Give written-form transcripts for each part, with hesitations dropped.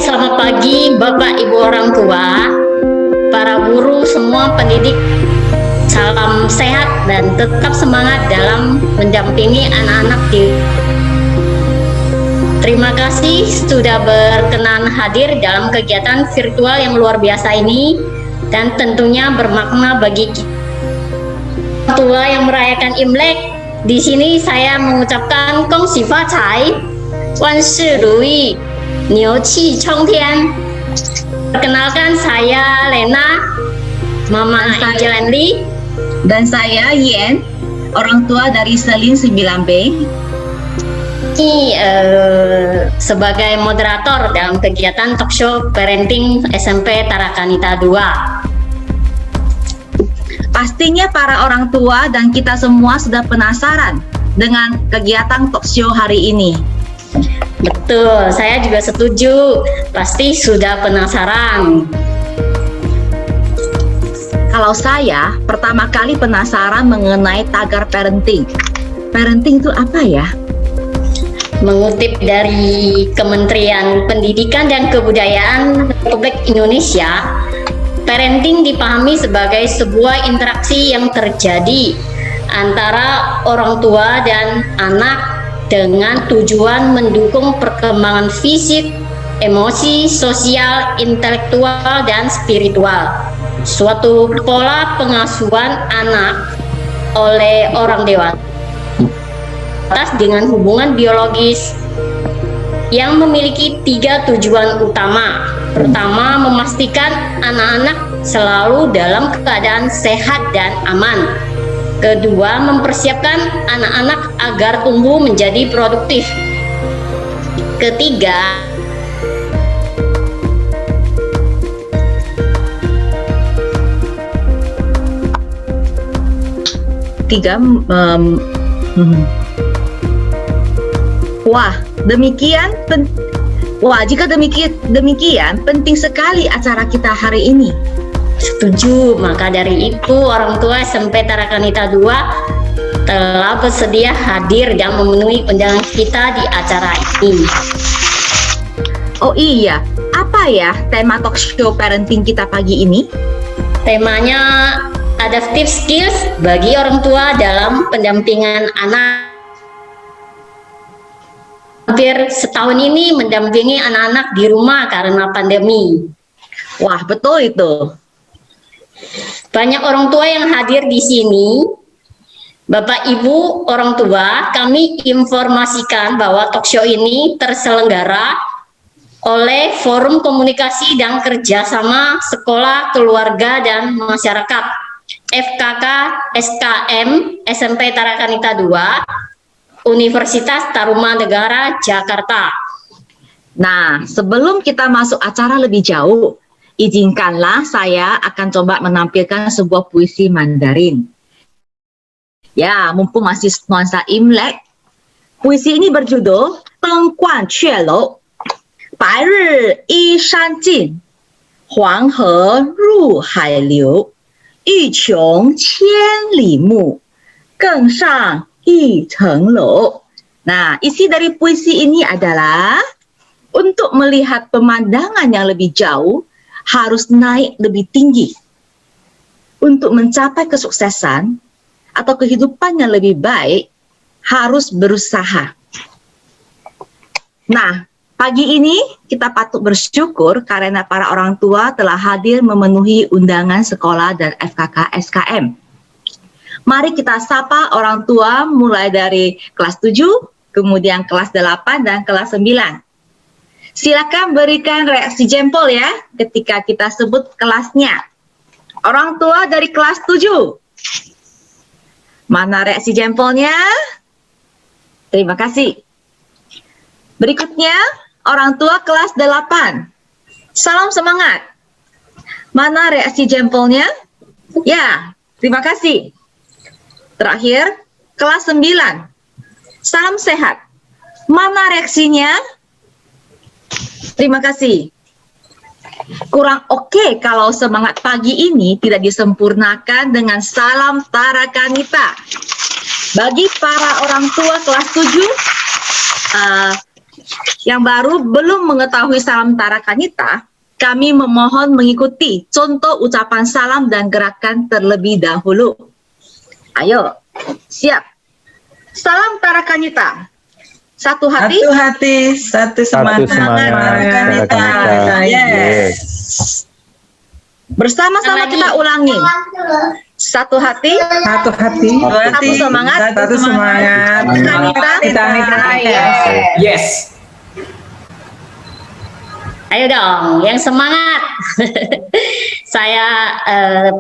selamat pagi Bapak Ibu orang tua, para guru, semua pendidik. Salam sehat dan tetap semangat dalam mendampingi anak-anak di. Terima kasih sudah berkenan hadir dalam kegiatan virtual yang luar biasa ini dan tentunya bermakna bagi kita tua yang merayakan Imlek. Di sini saya mengucapkan Gong Xi Fa Cai, Wan Shi Ru Yi, Niu Qi Chong Tian. Perkenalkan, saya Lena, Mama Angel Li. Dan saya Yen, orang tua dari Selin 9B. Ini sebagai moderator dalam kegiatan talkshow parenting SMP Tarakanita 2. Pastinya para orang tua dan kita semua sudah penasaran dengan kegiatan talkshow hari ini. Betul, saya juga setuju. Pasti sudah penasaran. Kalau saya pertama kali penasaran mengenai tagar parenting. Parenting itu apa ya? Mengutip dari Kementerian Pendidikan dan Kebudayaan Republik Indonesia, parenting dipahami sebagai sebuah interaksi yang terjadi antara orang tua dan anak dengan tujuan mendukung perkembangan fisik, emosi, sosial, intelektual, dan spiritual. Suatu pola pengasuhan anak oleh orang dewasa dengan hubungan biologis yang memiliki 3 tujuan utama. Pertama, memastikan anak-anak selalu dalam keadaan sehat dan aman. Kedua, mempersiapkan anak-anak agar tumbuh menjadi produktif. Ketiga, jika demikian penting sekali acara kita hari ini. Setuju, maka dari itu orang tua SMP Tarakanita 2 telah bersedia hadir dan memenuhi undangan kita di acara ini. Oh iya, apa ya tema talkshow parenting kita pagi ini? Temanya adaptive skills bagi orang tua dalam pendampingan anak. Hampir setahun ini mendampingi anak-anak di rumah karena pandemi. Wah, betul itu. Banyak orang tua yang hadir di sini. Bapak Ibu orang tua, kami informasikan bahwa talkshow ini terselenggara oleh Forum Komunikasi dan Kerjasama Sekolah, Keluarga, dan Masyarakat FKK SKM SMP Tarakanita 2 Universitas Tarumanegara, Jakarta. Nah, sebelum kita masuk acara lebih jauh, izinkanlah saya akan coba menampilkan sebuah puisi Mandarin. Ya, mumpung masih nuansa Imlek, puisi ini berjudul Teng Guan Que Lou, Bai Ri Yi Shan Jin, Huang He Ru Hai Liu, Yu Qiong Qian Li Mu, Geng Shang Yi Cheng Lou. Nah, isi dari puisi ini adalah untuk melihat pemandangan yang lebih jauh harus naik lebih tinggi. Untuk mencapai kesuksesan atau kehidupan yang lebih baik harus berusaha. Nah, pagi ini kita patut bersyukur karena para orang tua telah hadir memenuhi undangan sekolah dan FKK SKM. Mari kita sapa orang tua mulai dari kelas 7, kemudian kelas 8 dan kelas 9. Silakan berikan reaksi jempol ya ketika kita sebut kelasnya. Orang tua dari kelas 7. Mana reaksi jempolnya? Terima kasih. Berikutnya, orang tua kelas 8. Salam semangat. Mana reaksi jempolnya? Ya, terima kasih. Terakhir, kelas 9. Salam sehat. Mana reaksinya? Terima kasih. Kurang oke kalau semangat pagi ini tidak disempurnakan dengan salam Tarakanita. Bagi para orang tua kelas 7, yang baru belum mengetahui salam Tara Kanita, kami memohon mengikuti contoh ucapan salam dan gerakan terlebih dahulu. Ayo, siap. Salam Tara Kanita. Satu hati. Satu hati, satu semangat. Tara Kanita. Yes. Bersama-sama kita ulangi. Satu hati. Satu hati. Satu semangat. Satu semangat. Kanita. Yes. Ayo dong, yang semangat.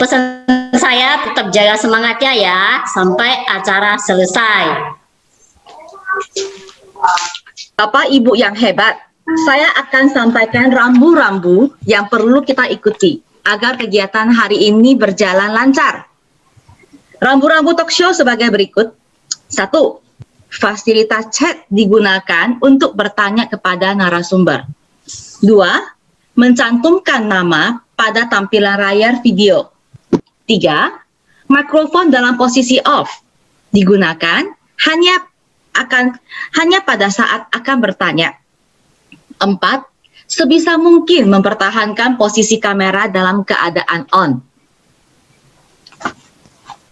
Pesan saya tetap jaga semangatnya ya sampai acara selesai. Bapak Ibu yang hebat, saya akan sampaikan rambu-rambu yang perlu kita ikuti agar kegiatan hari ini berjalan lancar. Rambu-rambu talk show sebagai berikut. 1. Fasilitas chat digunakan untuk bertanya kepada narasumber. 2. Mencantumkan nama pada tampilan layar video. 3. Mikrofon dalam posisi off digunakan hanya pada saat akan bertanya. 4. Sebisa mungkin mempertahankan posisi kamera dalam keadaan on.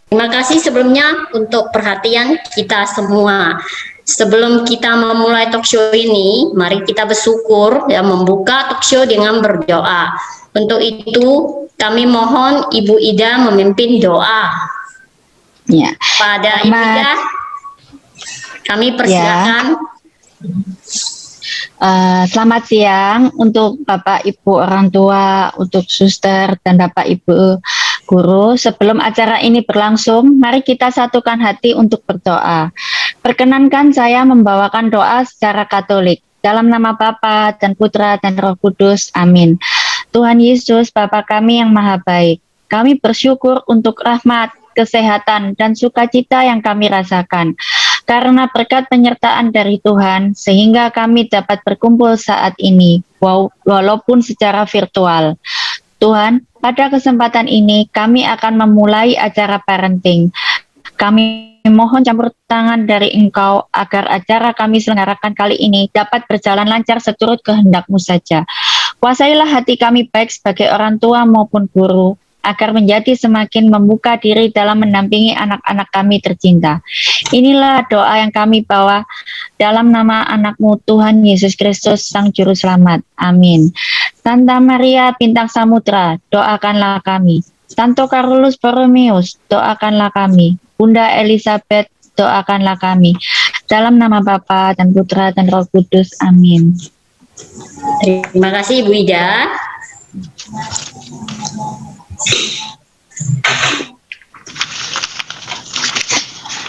Terima kasih sebelumnya untuk perhatian kita semua. Sebelum kita memulai talk show ini, mari kita bersyukur dan membuka talk show dengan berdoa. Untuk itu, kami mohon Ibu Ida memimpin doa. Ya. Pada Ibu Ida, kami persilakan. Selamat siang untuk Bapak Ibu orang tua, untuk suster dan Bapak Ibu guru. Sebelum acara ini berlangsung, mari kita satukan hati untuk berdoa. Perkenankan saya membawakan doa secara Katolik. Dalam nama Bapa dan Putra dan Roh Kudus. Amin. Tuhan Yesus, Bapa kami yang maha baik, kami bersyukur untuk rahmat, kesehatan, dan sukacita yang kami rasakan. Karena berkat penyertaan dari Tuhan, sehingga kami dapat berkumpul saat ini, walaupun secara virtual. Tuhan, pada kesempatan ini kami akan memulai acara parenting. Kami mohon campur tangan dari Engkau agar acara kami selenggarakan kali ini dapat berjalan lancar seturut kehendak-Mu saja. Kuasailah hati kami baik sebagai orang tua maupun guru, agar menjadi semakin membuka diri dalam mendampingi anak-anak kami tercinta. Inilah doa yang kami bawa dalam nama anak-Mu Tuhan Yesus Kristus Sang Juru Selamat. Amin. Santa Maria Bintang Samudra, doakanlah kami. Santo Carolus Borromeus, doakanlah kami. Bunda Elizabeth, doakanlah kami. Dalam nama Bapa dan Putra dan Roh Kudus. Amin. Terima kasih Ibu Ida.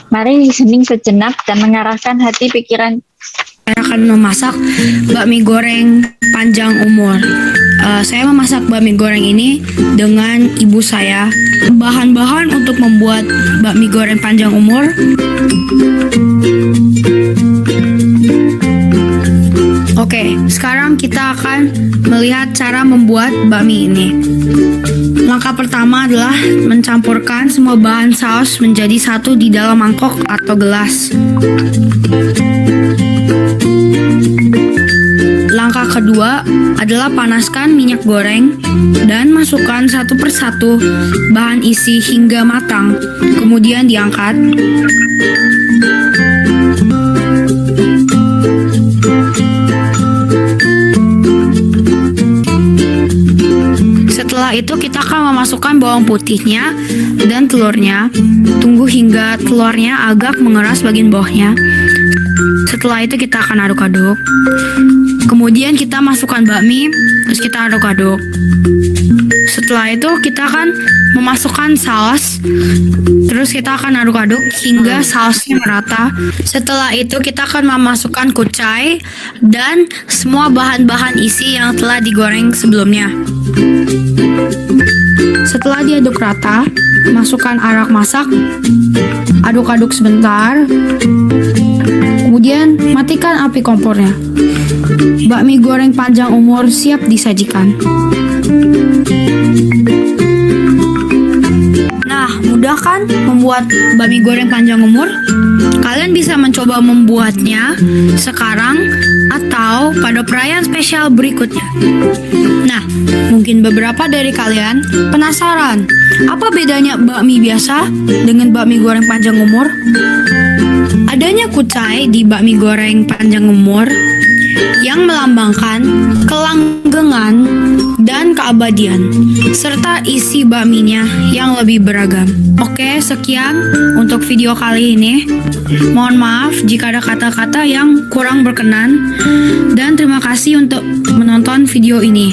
Mari hening sejenak dan mengarahkan hati pikiran. Saya akan memasak bakmi goreng panjang umur. Saya memasak bakmi goreng ini dengan ibu saya. Bahan-bahan untuk membuat bakmi goreng panjang umur. Oke, sekarang kita akan melihat cara membuat bakmi ini. Langkah pertama adalah mencampurkan semua bahan saus menjadi satu di dalam mangkok atau gelas. Langkah kedua adalah panaskan minyak goreng dan masukkan satu persatu bahan isi hingga matang. Kemudian diangkat. Setelah itu kita akan memasukkan bawang putihnya dan telurnya. Tunggu hingga telurnya agak mengeras bagian bawahnya. Setelah itu kita akan aduk-aduk. Kemudian kita masukkan bakmi, terus kita aduk-aduk. Setelah itu kita akan memasukkan saus, terus kita akan aduk-aduk hingga sausnya merata. Setelah itu kita akan memasukkan kucai dan semua bahan-bahan isi yang telah digoreng sebelumnya. Setelah diaduk rata, masukkan arak masak, aduk-aduk sebentar, kemudian matikan api kompornya. Bakmi goreng panjang umur siap disajikan. Nah, Nah, mudah kan membuat bakmi goreng panjang umur? Kalian bisa mencoba membuatnya sekarang atau pada perayaan spesial berikutnya. Nah, mungkin beberapa dari kalian penasaran, apa bedanya bakmi biasa dengan bakmi goreng panjang umur? Adanya kucai di bakmi goreng panjang umur yang melambangkan kelanggengan dan keabadian, serta isi bakminya yang lebih beragam. Oke, sekian untuk video kali ini. Mohon maaf jika ada kata-kata yang kurang berkenan, dan terima kasih untuk menonton video ini.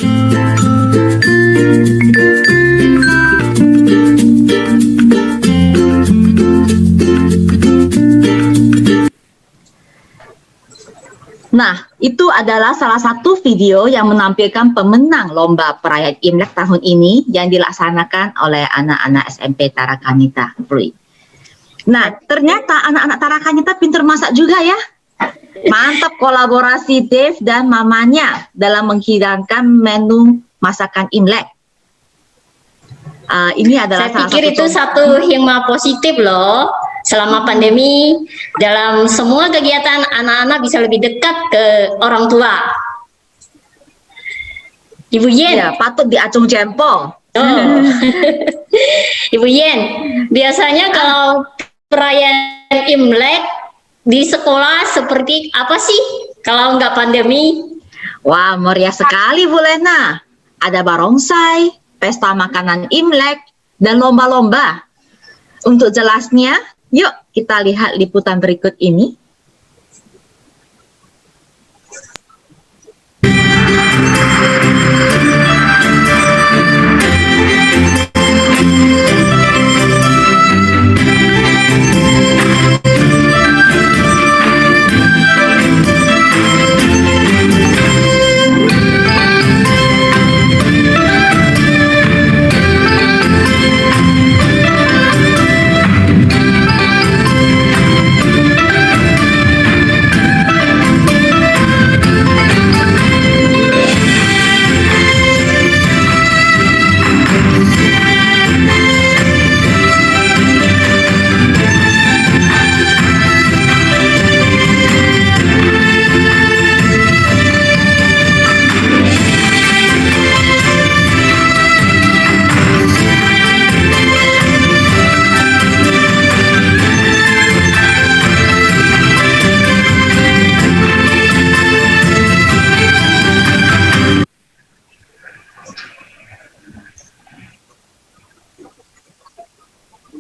Nah, itu adalah salah satu video yang menampilkan pemenang lomba perayaan Imlek tahun ini yang dilaksanakan oleh anak-anak SMP Tarakanita. Nah, ternyata anak-anak Tarakanita pintar masak juga ya. Mantap kolaborasi Dave dan mamanya dalam menghidangkan menu masakan Imlek. Ini adalah Saya pikir itu satu hikmah positif loh. Selama pandemi, dalam semua kegiatan anak-anak bisa lebih dekat ke orang tua. Ibu Yen. Ya, patut diacung jempol. Oh. Ibu Yen, biasanya kalau perayaan Imlek di sekolah seperti apa sih kalau nggak pandemi? Wah, meriah sekali Bu Lena. Ada barongsai, pesta makanan Imlek, dan lomba-lomba. Untuk jelasnya, yuk kita lihat liputan berikut ini.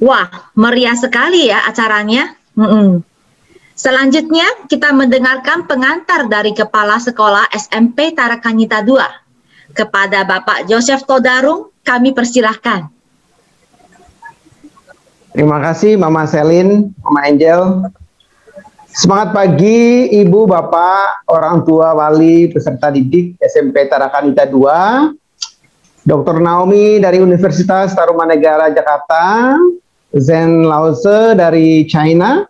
Wah, meriah sekali ya acaranya. Selanjutnya kita mendengarkan pengantar dari Kepala Sekolah SMP Tarakanita II. Kepada Bapak Joseph Todarung, kami persilahkan. Terima kasih Mama Selin, Mama Angel. Semangat pagi Ibu, Bapak, orang tua, wali, peserta didik SMP Tarakanita II. Dr. Naomi dari Universitas Tarumanegara Jakarta, Zen Lause dari China,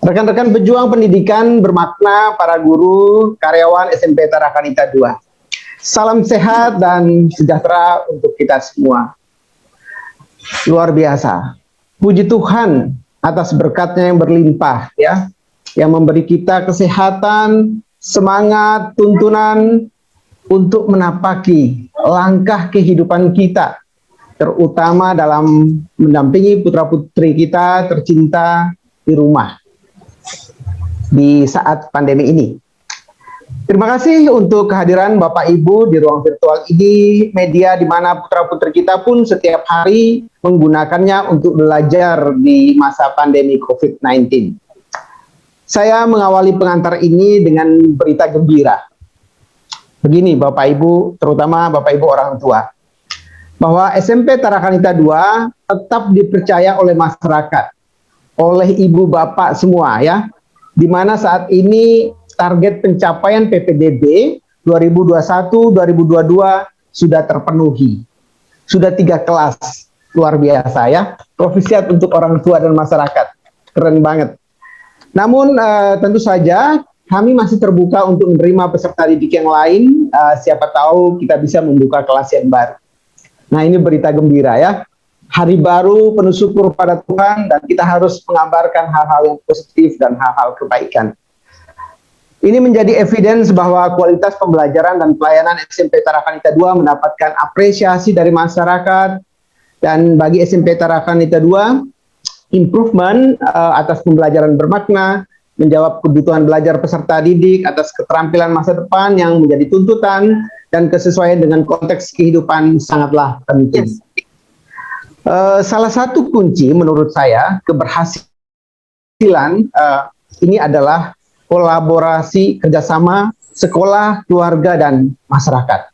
rekan-rekan pejuang pendidikan bermakna, para guru, karyawan SMP Tarakanita II. Salam sehat dan sejahtera untuk kita semua. Luar biasa. Puji Tuhan atas berkatnya yang berlimpah ya, yang memberi kita kesehatan, semangat, tuntunan untuk menapaki langkah kehidupan kita, terutama dalam mendampingi putra-putri kita tercinta di rumah di saat pandemi ini. Terima kasih untuk kehadiran Bapak Ibu di ruang virtual ini, media di mana putra-putri kita pun setiap hari menggunakannya untuk belajar di masa pandemi COVID-19. Saya mengawali pengantar ini dengan berita gembira. Begini Bapak Ibu, terutama Bapak Ibu orang tua, bahwa SMP Tarakanita II tetap dipercaya oleh masyarakat, oleh ibu bapak semua ya, di mana saat ini target pencapaian PPDB 2021-2022 sudah terpenuhi. Sudah 3 kelas, luar biasa ya. Profisiat untuk orang tua dan masyarakat, keren banget. Namun tentu saja kami masih terbuka untuk menerima peserta didik yang lain, siapa tahu kita bisa membuka kelas yang baru. Nah ini berita gembira ya. hari baru penuh syukur pada Tuhan, dan kita harus mengabarkan hal-hal yang positif dan hal-hal kebaikan. Ini menjadi evidence bahwa kualitas pembelajaran dan pelayanan SMP Tarakanita II mendapatkan apresiasi dari masyarakat, dan bagi SMP Tarakanita II, improvement atas pembelajaran bermakna, menjawab kebutuhan belajar peserta didik, atas keterampilan masa depan yang menjadi tuntutan, dan kesesuaian dengan konteks kehidupan sangatlah penting. Salah satu kunci menurut saya keberhasilan ini adalah kolaborasi kerjasama sekolah, keluarga, dan masyarakat.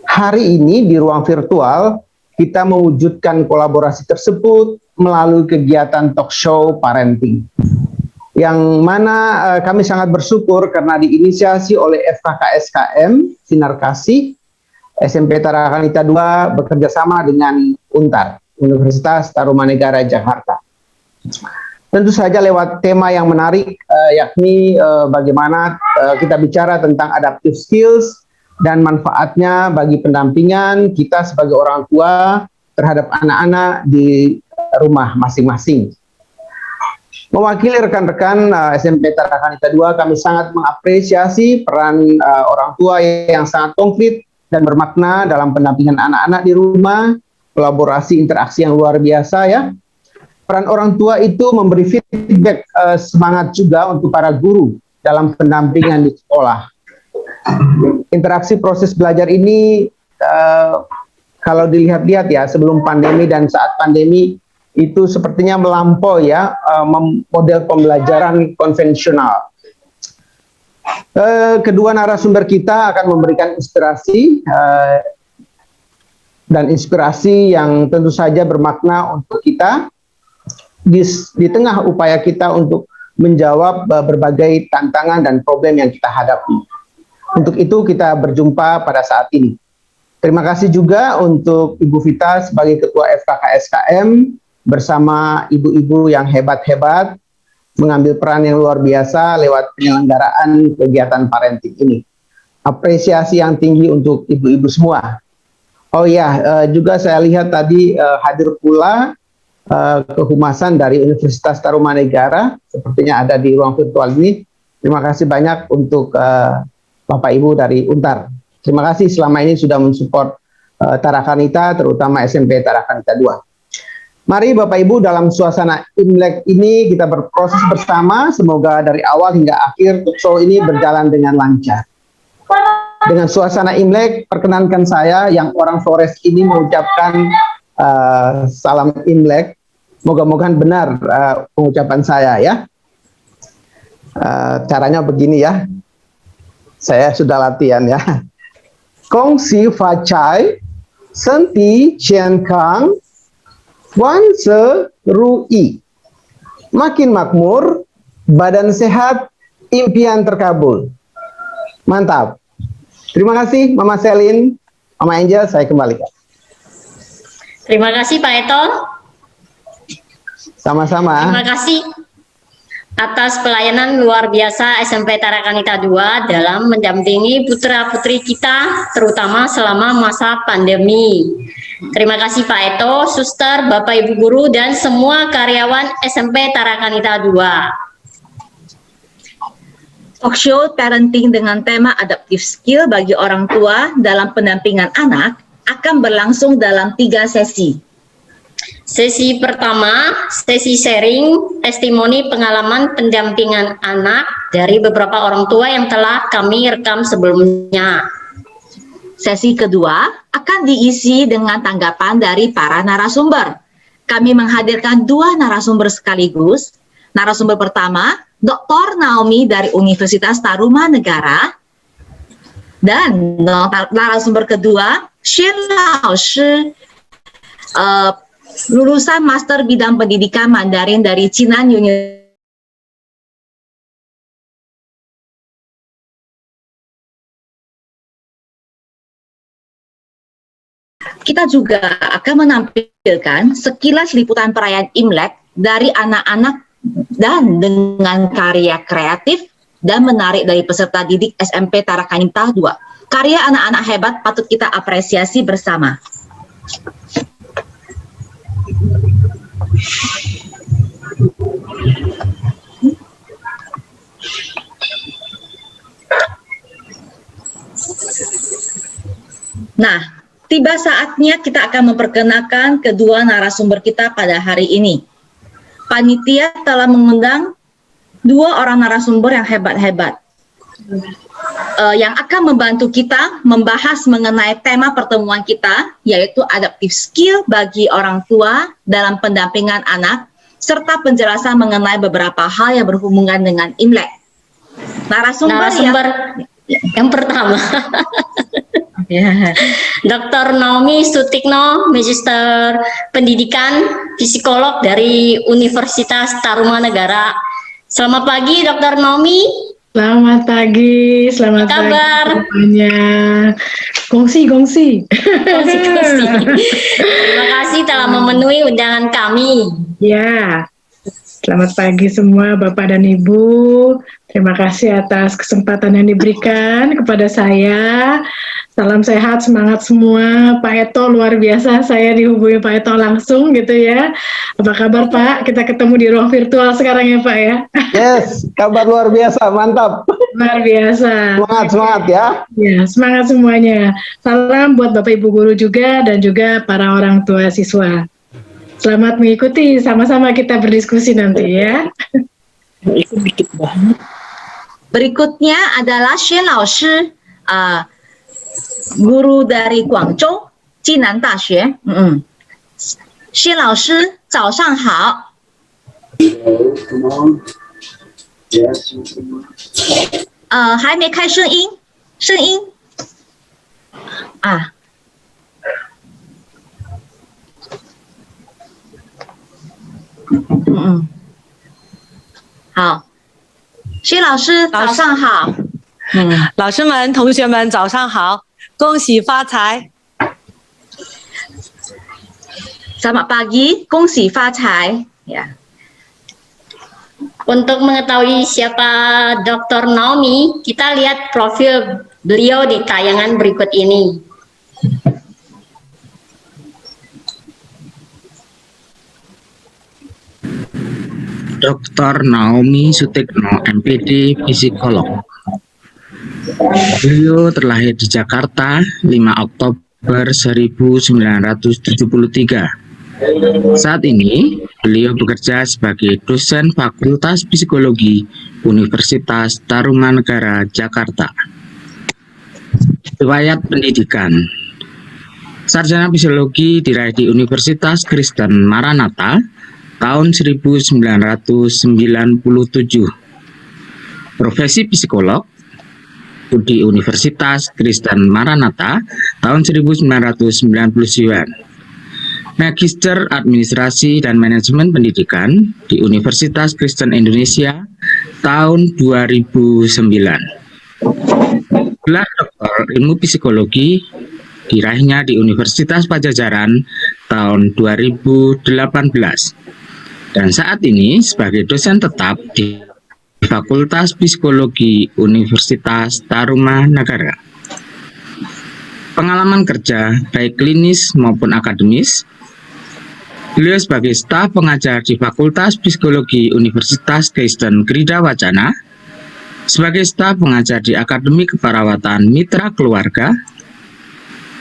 Hari ini di ruang virtual kita mewujudkan kolaborasi tersebut melalui kegiatan talk show parenting, yang mana kami sangat bersyukur karena diinisiasi oleh FKK-SKM Sinar Kasih. SMP Tarakanita II bekerja sama dengan UNTAR, Universitas Tarumanegara Jakarta. Tentu saja lewat tema yang menarik, yakni bagaimana kita bicara tentang adaptive skills dan manfaatnya bagi pendampingan kita sebagai orang tua terhadap anak-anak di rumah masing-masing. Mewakili rekan-rekan SMP Tarakanita II, kami sangat mengapresiasi peran orang tua yang sangat konkret dan bermakna dalam pendampingan anak-anak di rumah, kolaborasi interaksi yang luar biasa ya. Peran orang tua itu memberi feedback semangat juga untuk para guru dalam pendampingan di sekolah. Interaksi proses belajar ini kalau dilihat-lihat ya, sebelum pandemi dan saat pandemi itu sepertinya melampaui ya model pembelajaran konvensional. Kedua narasumber kita akan memberikan inspirasi dan inspirasi yang tentu saja bermakna untuk kita di tengah upaya kita untuk menjawab berbagai tantangan dan problem yang kita hadapi. Untuk itu kita berjumpa pada saat ini. Terima kasih juga untuk Ibu Vita sebagai Ketua FKK-SKM bersama ibu-ibu yang hebat-hebat mengambil peran yang luar biasa lewat penyelenggaraan kegiatan parenting ini. Apresiasi yang tinggi untuk ibu-ibu semua. Oh ya, juga saya lihat tadi hadir pula kehumasan dari Universitas Tarumanegara, sepertinya ada di ruang virtual ini. Terima kasih banyak untuk Bapak Ibu dari UNTAR. Terima kasih selama ini sudah mensupport Tarakanita, terutama SMP Tarakanita II. Mari Bapak Ibu dalam suasana Imlek ini kita berproses bersama, semoga dari awal hingga akhir talk show ini berjalan dengan lancar. Dengan suasana Imlek, perkenankan saya yang orang Flores ini mengucapkan salam Imlek. Moga-moga benar pengucapan saya ya. Caranya begini ya. Saya sudah latihan ya. Kong si fa chai, senti chen kang, wan se rui. Makin makmur, badan sehat, impian terkabul. Mantap. Terima kasih Mama Selin, Mama Angel, saya kembalikan. Terima kasih Pak Eto. Sama-sama. Terima kasih atas pelayanan luar biasa SMP Tarakanita II dalam mendampingi putra-putri kita, terutama selama masa pandemi. Terima kasih Pak Eto, suster, Bapak Ibu Guru, dan semua karyawan SMP Tarakanita II. Talk show parenting dengan tema adaptive skill bagi orang tua dalam pendampingan anak akan berlangsung dalam 3 sesi. Sesi pertama, sesi sharing testimoni pengalaman pendampingan anak dari beberapa orang tua yang telah kami rekam sebelumnya. Sesi kedua akan diisi dengan tanggapan dari para narasumber. Kami menghadirkan 2 narasumber sekaligus. Narasumber pertama, Dr. Naomi dari Universitas Tarumanegara, dan narasumber kedua, Xin Lao Shi, lulusan Master Bidang Pendidikan Mandarin dari Chinan University. Kita juga akan menampilkan sekilas liputan perayaan Imlek dari anak-anak dan dengan karya kreatif dan menarik dari peserta didik SMP Tarakanita II. Karya anak-anak hebat patut kita apresiasi bersama. Nah, tiba saatnya kita akan memperkenalkan kedua narasumber kita pada hari ini. Panitia telah mengundang dua orang narasumber yang hebat-hebat, yang akan membantu kita membahas mengenai tema pertemuan kita, yaitu adaptive skill bagi orang tua dalam pendampingan anak, serta penjelasan mengenai beberapa hal yang berhubungan dengan Imlek. Narasumber yang pertama, Dr. Naomi Sutikno, Magister Pendidikan Psikolog dari Universitas Tarumanegara. Selamat pagi, Dr. Naomi. Selamat pagi, selamat Apa kabar? pagi semuanya. Gongsi. Kongsi-kongsi. Terima kasih telah memenuhi undangan kami. Ya, selamat pagi semua Bapak dan Ibu. Terima kasih atas kesempatan yang diberikan kepada saya. Salam sehat, semangat semua. Pak Eto luar biasa, saya dihubungi Pak Eto langsung gitu ya. Apa kabar Pak? Kita ketemu di ruang virtual sekarang ya Pak ya. Yes, kabar luar biasa, mantap. Luar biasa. Semangat ya. Ya, semangat semuanya. Salam buat Bapak Ibu guru juga dan juga para orang tua siswa. Selamat mengikuti, sama-sama kita berdiskusi nanti ya. Berikutnya adalah Xuan Laoshi, guru dari Guangzhou Jinan Daxue. Xuan Laoshi, 早上好。还没开声音啊。好，薛老师早上好。老师们、同学们，早上好！恭喜发财！ Selamat pagi, 恭喜发财。Ya. Untuk mengetahui siapa Dr. Naomi, kita lihat profil beliau di tayangan berikut ini. Dr. Naomi Sutikno, MPD Psikolog. Beliau terlahir di Jakarta 5 Oktober 1973. Saat ini, beliau bekerja sebagai dosen Fakultas Psikologi Universitas Tarumanegara, Jakarta. Riwayat pendidikan: sarjana psikologi diraih di Universitas Kristen Maranatha tahun 1997. Profesi psikolog di Universitas Kristen Maranatha tahun 1999. Magister Administrasi dan Manajemen Pendidikan di Universitas Kristen Indonesia tahun 2009. Gelar Doktor Ilmu Psikologi diraihnya di Universitas Pajajaran tahun 2018. Dan saat ini sebagai dosen tetap di Fakultas Psikologi Universitas Tarumanegara. Pengalaman kerja baik klinis maupun akademis: beliau sebagai staf pengajar di Fakultas Psikologi Universitas Kristen Krida Wacana, sebagai staf pengajar di Akademi Keperawatan Mitra Keluarga,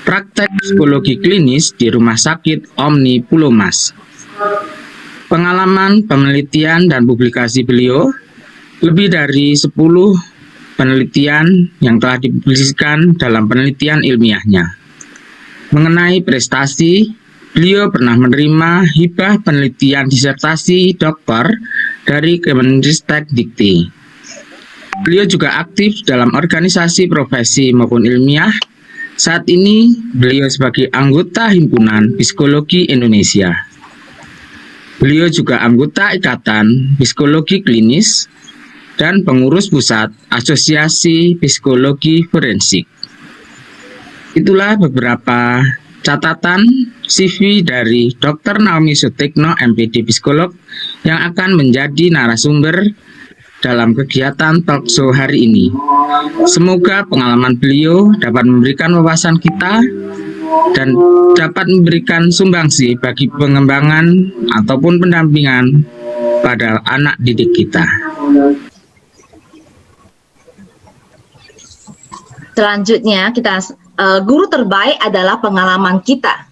praktek psikologi klinis di Rumah Sakit Omni Pulau Mas. Pengalaman penelitian dan publikasi beliau: lebih dari 10 penelitian yang telah dipublikasikan dalam penelitian ilmiahnya. Mengenai prestasi, beliau pernah menerima hibah penelitian disertasi doktor dari Kemendikbud Dikti. Beliau juga aktif dalam organisasi profesi maupun ilmiah. Saat ini, beliau sebagai anggota Himpunan Psikologi Indonesia. Beliau juga anggota Ikatan Psikologi Klinis dan pengurus pusat Asosiasi Psikologi Forensik. Itulah beberapa catatan CV dari Dr. Naomi Sutikno, MPD Psikolog, yang akan menjadi narasumber dalam kegiatan talkshow hari ini. Semoga pengalaman beliau dapat memberikan wawasan kita dan dapat memberikan sumbangsi bagi pengembangan ataupun pendampingan pada anak didik kita. Selanjutnya guru terbaik adalah pengalaman kita.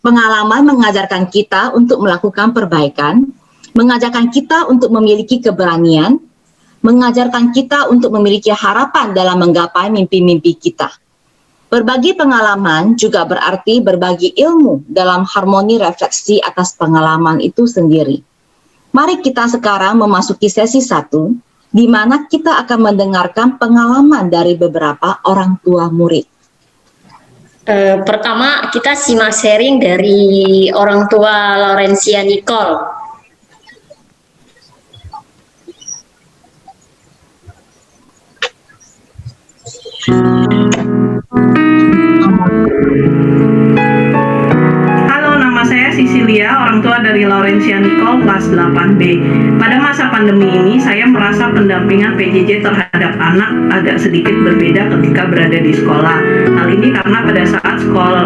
Pengalaman mengajarkan kita untuk melakukan perbaikan, mengajarkan kita untuk memiliki keberanian, mengajarkan kita untuk memiliki harapan dalam menggapai mimpi-mimpi kita. Berbagi pengalaman juga berarti berbagi ilmu dalam harmoni refleksi atas pengalaman itu sendiri. Mari kita sekarang memasuki sesi 1, di mana kita akan mendengarkan pengalaman dari beberapa orang tua murid. Pertama, kita simak sharing dari orang tua Laurencia Nicole. Halo, nama saya Sisilia, orang tua dari Laurencia Nicole kelas 8B. Pada masa pandemi ini, saya merasa pendampingan PJJ terhadap anak agak sedikit berbeda ketika berada di sekolah. Hal ini karena pada saat sekolah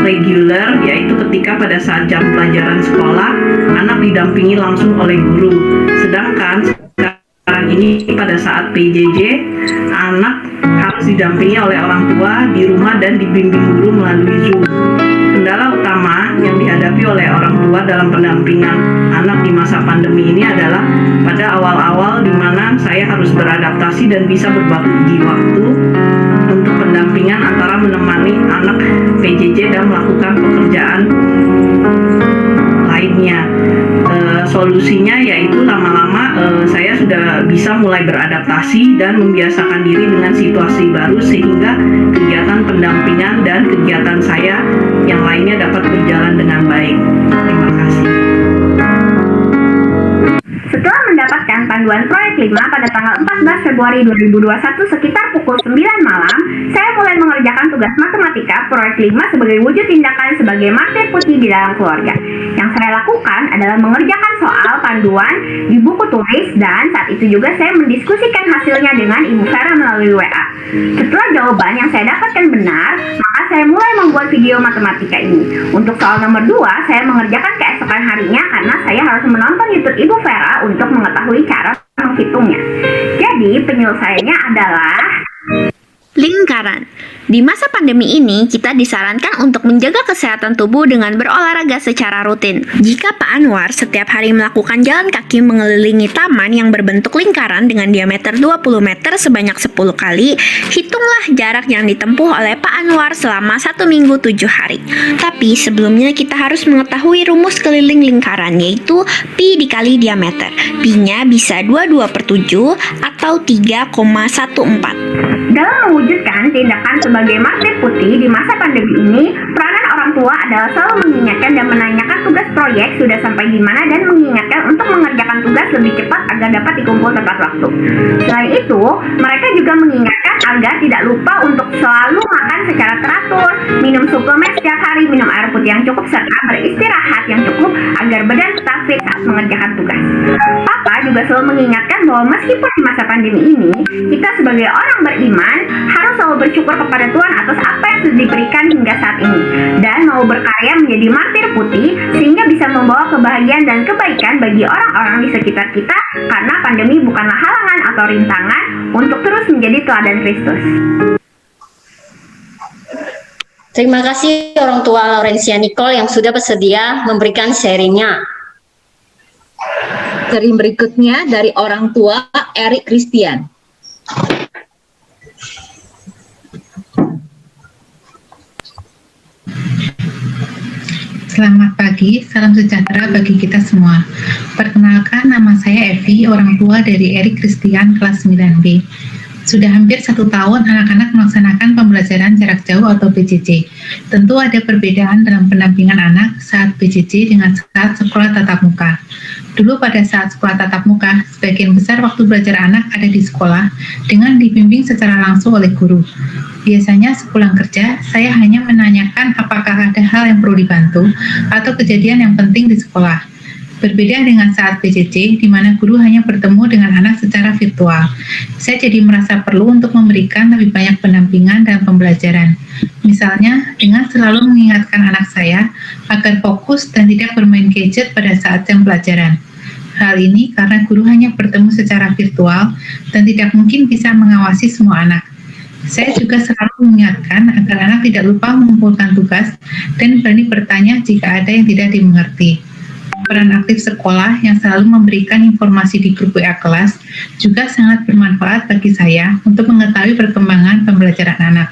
reguler, yaitu ketika pada saat jam pelajaran sekolah, anak didampingi langsung oleh guru. Sedangkan sekarang ini pada saat PJJ, anak harus didampingi oleh orang tua di rumah dan dibimbing guru melalui Zoom. Kendala utama yang dihadapi oleh orang tua dalam pendampingan anak di masa pandemi ini adalah pada awal-awal di mana saya harus beradaptasi dan bisa berbagi waktu untuk pendampingan antara menemani anak PJJ dan melakukan pekerjaan lainnya. Solusinya yaitu lama-lama saya sudah bisa mulai beradaptasi dan membiasakan diri dengan situasi baru sehingga kegiatan pendampingan dan kegiatan saya yang lainnya dapat berjalan dengan baik. Terima kasih. Setelah mendapatkan panduan proyek 5 pada tanggal 14 Februari 2021 sekitar pukul 9 malam, saya mulai mengerjakan tugas matematika proyek 5 sebagai wujud tindakan sebagai martir putih di dalam keluarga. Yang saya lakukan adalah mengerjakan soal panduan di buku tulis dan saat itu juga saya mendiskusikan hasilnya dengan Ibu Vera melalui WA. Setelah jawaban yang saya dapatkan benar, maka saya mulai membuat video matematika ini. Untuk soal nomor 2, saya mengerjakan keesokan harinya karena saya harus menonton YouTube Ibu Vera untuk mengetahui cara menghitungnya. Jadi penyelesaiannya adalah lingkaran. Di masa pandemi ini, kita disarankan untuk menjaga kesehatan tubuh dengan berolahraga secara rutin. Jika Pak Anwar setiap hari melakukan jalan kaki mengelilingi taman yang berbentuk lingkaran dengan diameter 20 meter sebanyak 10 kali, hitunglah jarak yang ditempuh oleh Pak Anwar selama 1 minggu 7 hari. Tapi sebelumnya kita harus mengetahui rumus keliling lingkaran, yaitu pi dikali diameter. Pi-nya bisa 22/7 atau 3,14. Dalam mewujudkan tindakan sebagai martir putih di masa pandemi ini, peranan orang tua adalah selalu mengingatkan dan menanyakan tugas proyek sudah sampai di mana dan mengingatkan untuk mengerjakan tugas lebih cepat agar dapat dikumpul tepat waktu. Selain itu, mereka juga mengingatkan agar tidak lupa untuk selalu makan secara teratur, minum suplemen setiap hari, minum air putih yang cukup, serta beristirahat yang cukup agar badan tetap fit saat mengerjakan tugas. Papa juga selalu mengingatkan bahwa meskipun di masa pandemi ini, kita sebagai orang beriman harus selalu bersyukur kepada Tuhan atas apa yang sudah diberikan hingga saat ini dan mau berkarya menjadi martir putih sehingga bisa membawa kebahagiaan dan kebaikan bagi orang-orang di sekitar kita karena pandemi bukanlah halangan atau rintangan untuk terus menjadi teladan Kristus. Terima kasih orang tua Laurencia Nicole yang sudah bersedia memberikan sharingnya. Sharing berikutnya dari orang tua Erik Christian. Selamat pagi, salam sejahtera bagi kita semua. Perkenalkan, nama saya Evi, orang tua dari Erik Christian kelas 9B. Sudah hampir 1 tahun anak-anak melaksanakan pembelajaran jarak jauh atau PJJ. Tentu ada perbedaan dalam pendampingan anak saat PJJ dengan saat sekolah tatap muka. Dulu pada saat sekolah tatap muka, sebagian besar waktu belajar anak ada di sekolah dengan dibimbing secara langsung oleh guru. Biasanya sepulang kerja, saya hanya menanyakan apakah ada hal yang perlu dibantu atau kejadian yang penting di sekolah. Berbeda dengan saat PJJ, di mana guru hanya bertemu dengan anak secara virtual. Saya jadi merasa perlu untuk memberikan lebih banyak pendampingan dalam pembelajaran. Misalnya, dengan selalu mengingatkan anak saya agar fokus dan tidak bermain gadget pada saat jam pelajaran. Hal ini karena guru hanya bertemu secara virtual dan tidak mungkin bisa mengawasi semua anak. Saya juga selalu mengingatkan agar anak tidak lupa mengumpulkan tugas dan berani bertanya jika ada yang tidak dimengerti. Peran aktif sekolah yang selalu memberikan informasi di grup WA kelas juga sangat bermanfaat bagi saya untuk mengetahui perkembangan pembelajaran anak.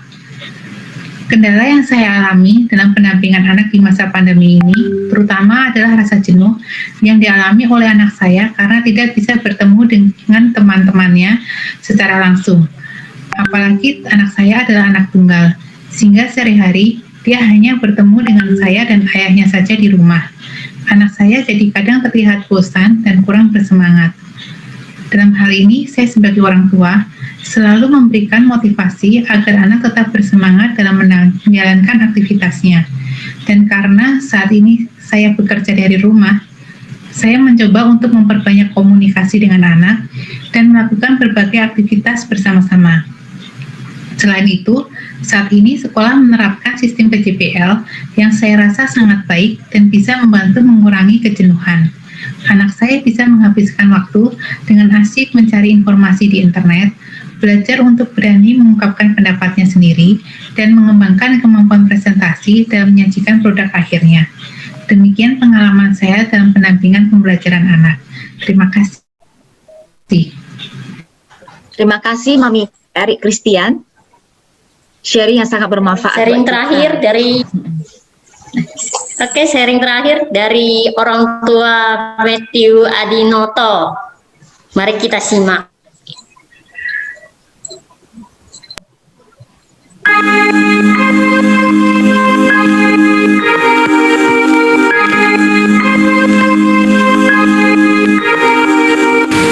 Kendala yang saya alami dalam pendampingan anak di masa pandemi ini terutama adalah rasa jenuh yang dialami oleh anak saya karena tidak bisa bertemu dengan teman-temannya secara langsung. Apalagi anak saya adalah anak tunggal, sehingga sehari-hari dia hanya bertemu dengan saya dan ayahnya saja di rumah. Anak saya jadi kadang terlihat bosan dan kurang bersemangat. Dalam hal ini, saya sebagai orang tua selalu memberikan motivasi agar anak tetap bersemangat dalam menjalankan aktivitasnya. Dan karena saat ini saya bekerja dari rumah, saya mencoba untuk memperbanyak komunikasi dengan anak dan melakukan berbagai aktivitas bersama-sama. Selain itu, saat ini sekolah menerapkan sistem PJBL yang saya rasa sangat baik dan bisa membantu mengurangi kejenuhan. Anak saya bisa menghabiskan waktu dengan asyik mencari informasi di internet, belajar untuk berani mengungkapkan pendapatnya sendiri, dan mengembangkan kemampuan presentasi dalam menyajikan produk akhirnya. Demikian pengalaman saya dalam pendampingan pembelajaran anak. Terima kasih. Terima kasih Mami Erik Christian. Sharing yang sangat bermanfaat. Sharing terakhir dari orang tua Matthew Adinoto. Mari kita simak.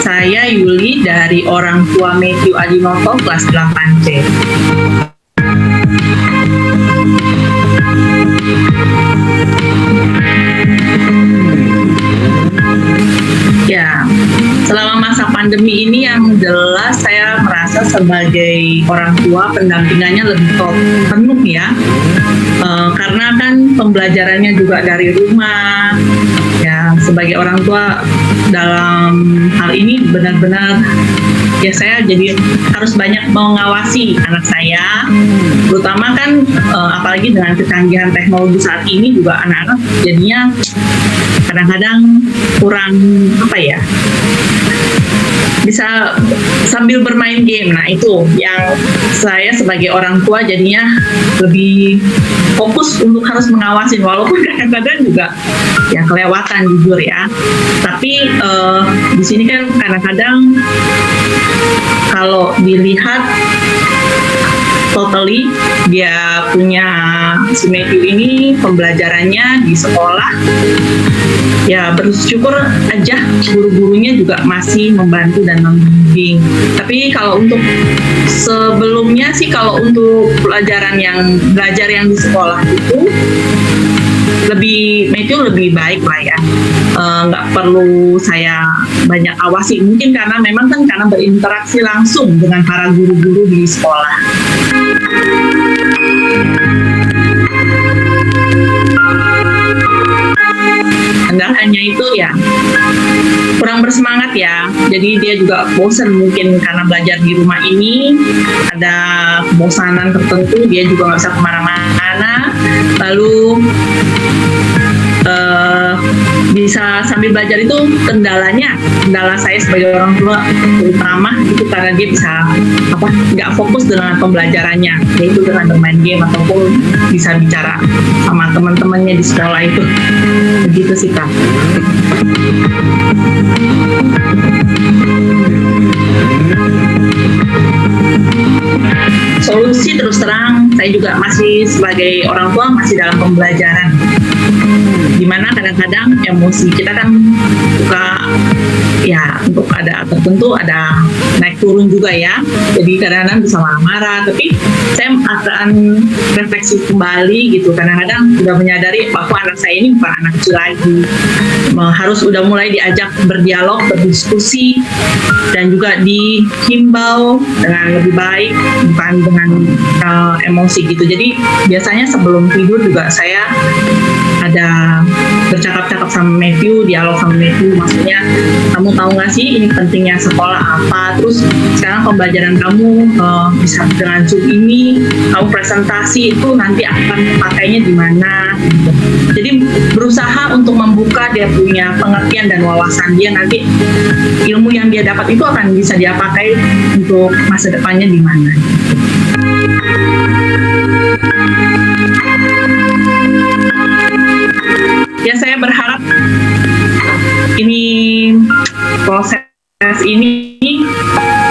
Saya Yuli dari orang tua Matthew Adinoto kelas 8C. Ya, selama masa pandemi ini yang jelas saya merasa sebagai orang tua pendampingannya lebih penuh ya, karena kan pembelajarannya juga dari rumah. Ya, sebagai orang tua dalam hal ini benar-benar ya saya jadi harus banyak mengawasi anak saya, terutama kan apalagi dengan kecanggihan teknologi saat ini juga anak-anak jadinya kadang-kadang kurang bisa sambil bermain game. Nah itu yang saya sebagai orang tua jadinya lebih fokus untuk harus mengawasin, walaupun kadang-kadang juga ya kelewatan jujur ya. Tapi di sini kan kadang-kadang kalau dilihat totally dia punya si Matthew ini pembelajarannya di sekolah ya bersyukur aja guru-gurunya juga masih membantu dan membimbing. Tapi kalau untuk sebelumnya sih kalau untuk belajar yang di sekolah itu Matthew lebih baik lah ya, nggak perlu saya banyak awasi, mungkin karena memang kan karena berinteraksi langsung dengan para guru-guru di sekolah. Kendalanya itu ya kurang bersemangat ya, jadi dia juga bosan mungkin karena belajar di rumah ini ada kebosanan tertentu, dia juga nggak bisa kemana-mana, lalu bisa sambil belajar itu kendala saya sebagai orang tua terutama itu karena dia bisa nggak fokus dengan pembelajarannya, yaitu dengan bermain game ataupun bisa bicara sama teman-temannya di sekolah itu. Begitu sih Kak. Solusi terus terang saya juga masih sebagai orang tua masih dalam pembelajaran. Di dimana kadang-kadang emosi kita kan suka ya untuk ada tertentu ada naik turun juga ya, jadi kadang-kadang bisa marah-marah, tapi saya akan refleksi kembali gitu, kadang-kadang udah menyadari bahwa anak saya ini bukan anak kecil lagi, harus udah mulai diajak berdialog, berdiskusi, dan juga dihimbau dengan lebih baik, bukan dengan emosi gitu. Jadi biasanya sebelum tidur juga saya ada bercakap-cakap sama Matthew, dialog sama Matthew, maksudnya kamu tahu nggak sih ini pentingnya sekolah apa, terus sekarang pembelajaran kamu bisa dengan Zoom ini, kamu presentasi itu nanti akan pakainya di mana gitu. Jadi berusaha untuk membuka dia punya pengertian dan wawasan dia, nanti ilmu yang dia dapat itu akan bisa dia pakai untuk masa depannya di mana. Ya, saya berharap ini proses ini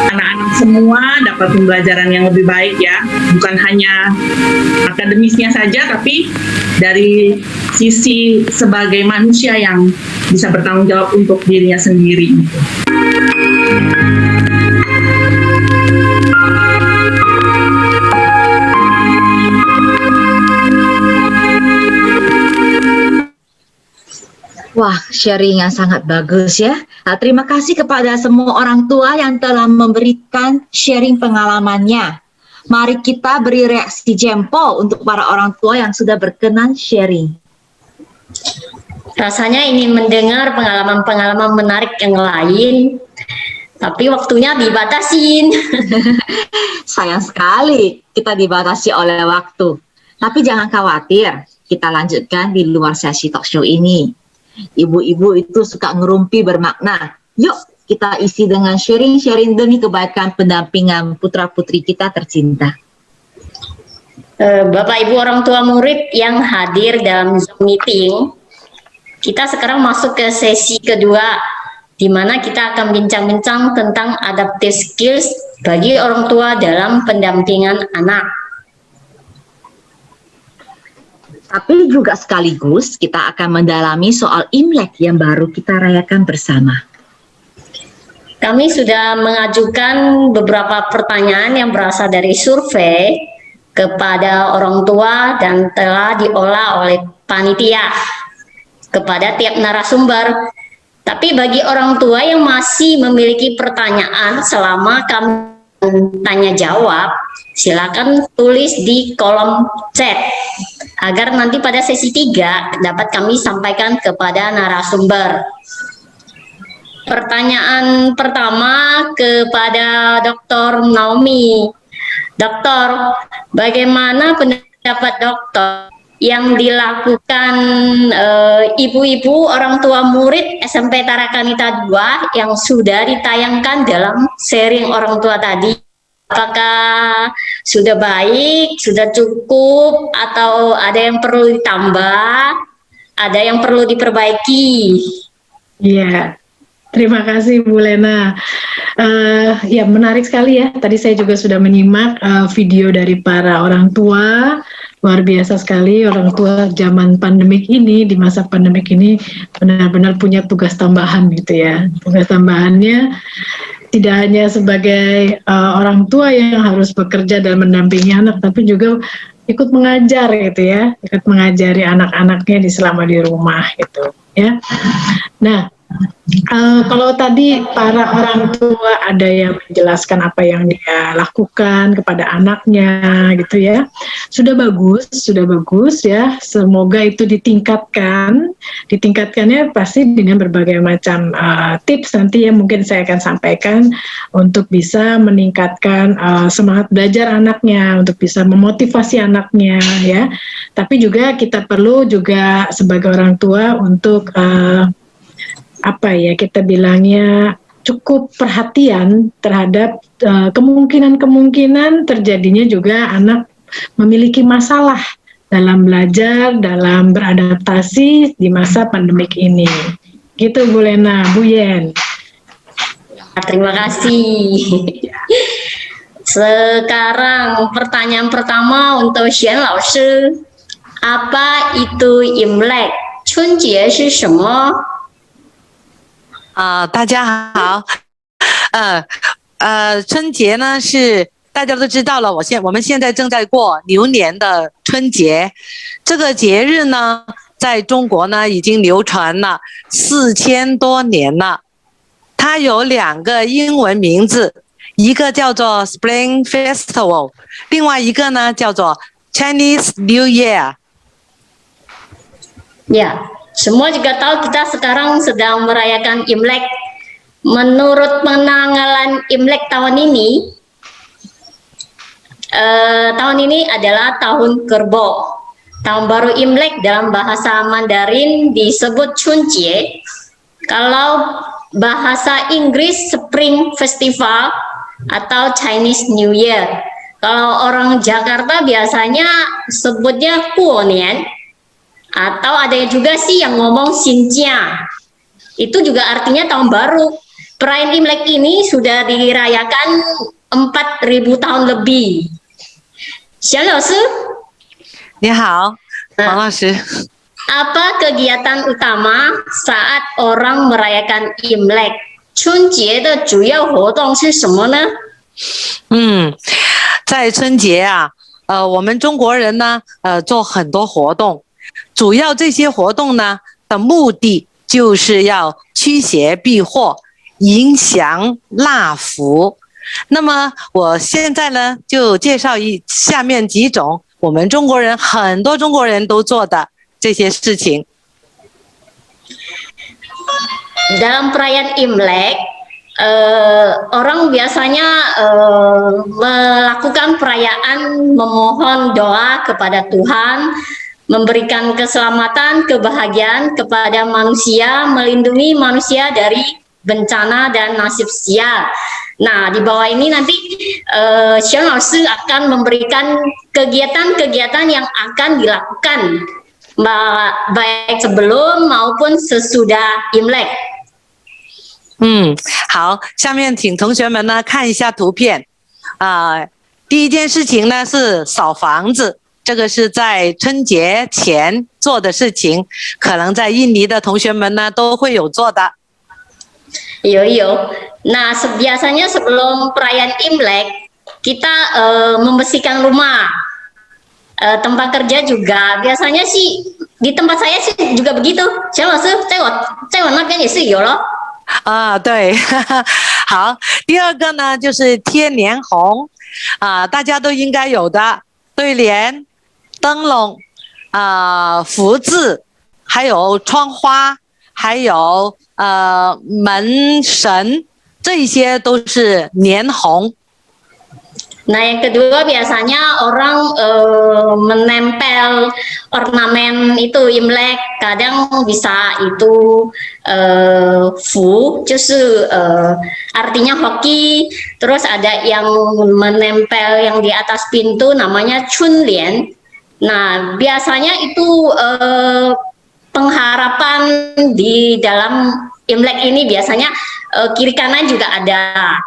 anak-anak semua dapat pembelajaran yang lebih baik ya, bukan hanya akademisnya saja, tapi dari sisi sebagai manusia yang bisa bertanggung jawab untuk dirinya sendiri. Wah, sharing yang sangat bagus ya. Nah, terima kasih kepada semua orang tua yang telah memberikan sharing pengalamannya. Mari kita beri reaksi jempol untuk para orang tua yang sudah berkenan sharing. Rasanya ingin mendengar pengalaman-pengalaman menarik yang lain, tapi waktunya dibatasin. Sayang sekali kita dibatasi oleh waktu. Tapi jangan khawatir, kita lanjutkan di luar sesi talk show ini. Ibu-ibu itu suka ngerumpi bermakna. Yuk kita isi dengan sharing-sharing demi kebaikan pendampingan putra-putri kita tercinta. Bapak Ibu orang tua murid yang hadir dalam Zoom meeting, kita sekarang masuk ke sesi kedua, di mana kita akan bincang-bincang tentang adaptive skills bagi orang tua dalam pendampingan anak. Tapi juga sekaligus kita akan mendalami soal Imlek yang baru kita rayakan bersama. Kami sudah mengajukan beberapa pertanyaan yang berasal dari survei kepada orang tua dan telah diolah oleh panitia kepada tiap narasumber. Tapi bagi orang tua yang masih memiliki pertanyaan selama kami tanya jawab, silakan tulis di kolom chat agar nanti pada sesi 3 dapat kami sampaikan kepada narasumber. Pertanyaan pertama kepada Dr. Naomi. Dokter, bagaimana pendapat dokter yang dilakukan ibu-ibu orang tua murid SMP Tarakanita 2 yang sudah ditayangkan dalam sharing orang tua tadi? Apakah sudah baik, sudah cukup, atau ada yang perlu ditambah, ada yang perlu diperbaiki? Iya, terima kasih Bu Lena. Ya, menarik sekali ya. Tadi saya juga sudah menyimak video dari para orang tua. Luar biasa sekali orang tua zaman pandemik ini, di masa pandemik ini benar-benar punya tugas tambahan gitu ya. Tugas tambahannya tidak hanya sebagai orang tua yang harus bekerja dan mendampingi anak, tapi juga ikut mengajar gitu ya, ikut mengajari anak-anaknya selama di rumah gitu ya. Nah, kalau tadi para orang tua ada yang menjelaskan apa yang dia lakukan kepada anaknya gitu ya, sudah bagus ya. Semoga itu ditingkatkannya pasti dengan berbagai macam tips nanti yang mungkin saya akan sampaikan untuk bisa meningkatkan semangat belajar anaknya, untuk bisa memotivasi anaknya ya. Tapi juga kita perlu juga sebagai orang tua untuk kita bilangnya cukup perhatian terhadap kemungkinan terjadinya juga anak memiliki masalah dalam belajar, dalam beradaptasi di masa pandemik ini. Gitu Bu Lena, Bu Yen. Terima kasih. Sekarang pertanyaan pertama untuk Xian Lao Shi. Apa itu Imlek? 春节是什么？大家好，春节呢是大家都知道了，我们现在正在过牛年的春节，这个节日呢，在中国呢已经流传了4000多年了。它有2个英文名字，一个叫做 Spring Festival， 另外一个呢叫做 Chinese New Year。Ya, semua juga tahu kita sekarang sedang merayakan Imlek. Menurut penanggalan Imlek tahun ini adalah tahun Kerbau. Tahun baru Imlek dalam bahasa Mandarin disebut Chunjie. Kalau bahasa Inggris Spring Festival atau Chinese New Year. Kalau orang Jakarta biasanya sebutnya Kuonian. Atau ada juga sih yang ngomong Xinjia. Itu juga artinya tahun baru. Perayaan Imlek ini sudah dirayakan 4000 tahun lebih. Xian Laoshi. 你好，王老师。Apa kegiatan utama saat orang merayakan Imlek? 春节的主要活动是什么呢？在春节啊，我们中国人呢，做很多活动。主要这些活动呢的目的就是要驱邪避祸、迎祥纳福。那么我现在呢就介绍下面几种我们中国人很多中国人都做的这些事情。Dalam perayaan Imlek, orang biasanya melakukan perayaan memohon doa kepada Tuhan, memberikan keselamatan, kebahagiaan kepada manusia, melindungi manusia dari bencana dan nasib sial. Nah, di bawah ini nanti Xian Laoshi akan memberikan kegiatan-kegiatan yang akan dilakukan baik sebelum maupun sesudah Imlek. 好，下面请同学们呢看一下图片。第一件事情呢是扫房子。这个是在春节前做的事情，可能在印尼的同学们呢都会有做的。Yo. Nah, biasanya sebelum perayaan Imlek kita membersihkan rumah, tempat kerja juga. Biasanya sih di tempat saya sih juga begitu. 陈老师，在我那边也是有咯。对，好。第二个呢就是贴年红，大家都应该有的对联。灯笼、福字，还有窗花，还有门神，这些都是年红。Nah, yang kedua biasanya orang menempel ornamen itu Imlek, kadang bisa itu fu, 就是artinya hoki, terus ada yang menempel yang di atas pintu namanya chunlian. Nah, biasanya itu pengharapan di dalam Imlek ini biasanya kiri kanan juga ada.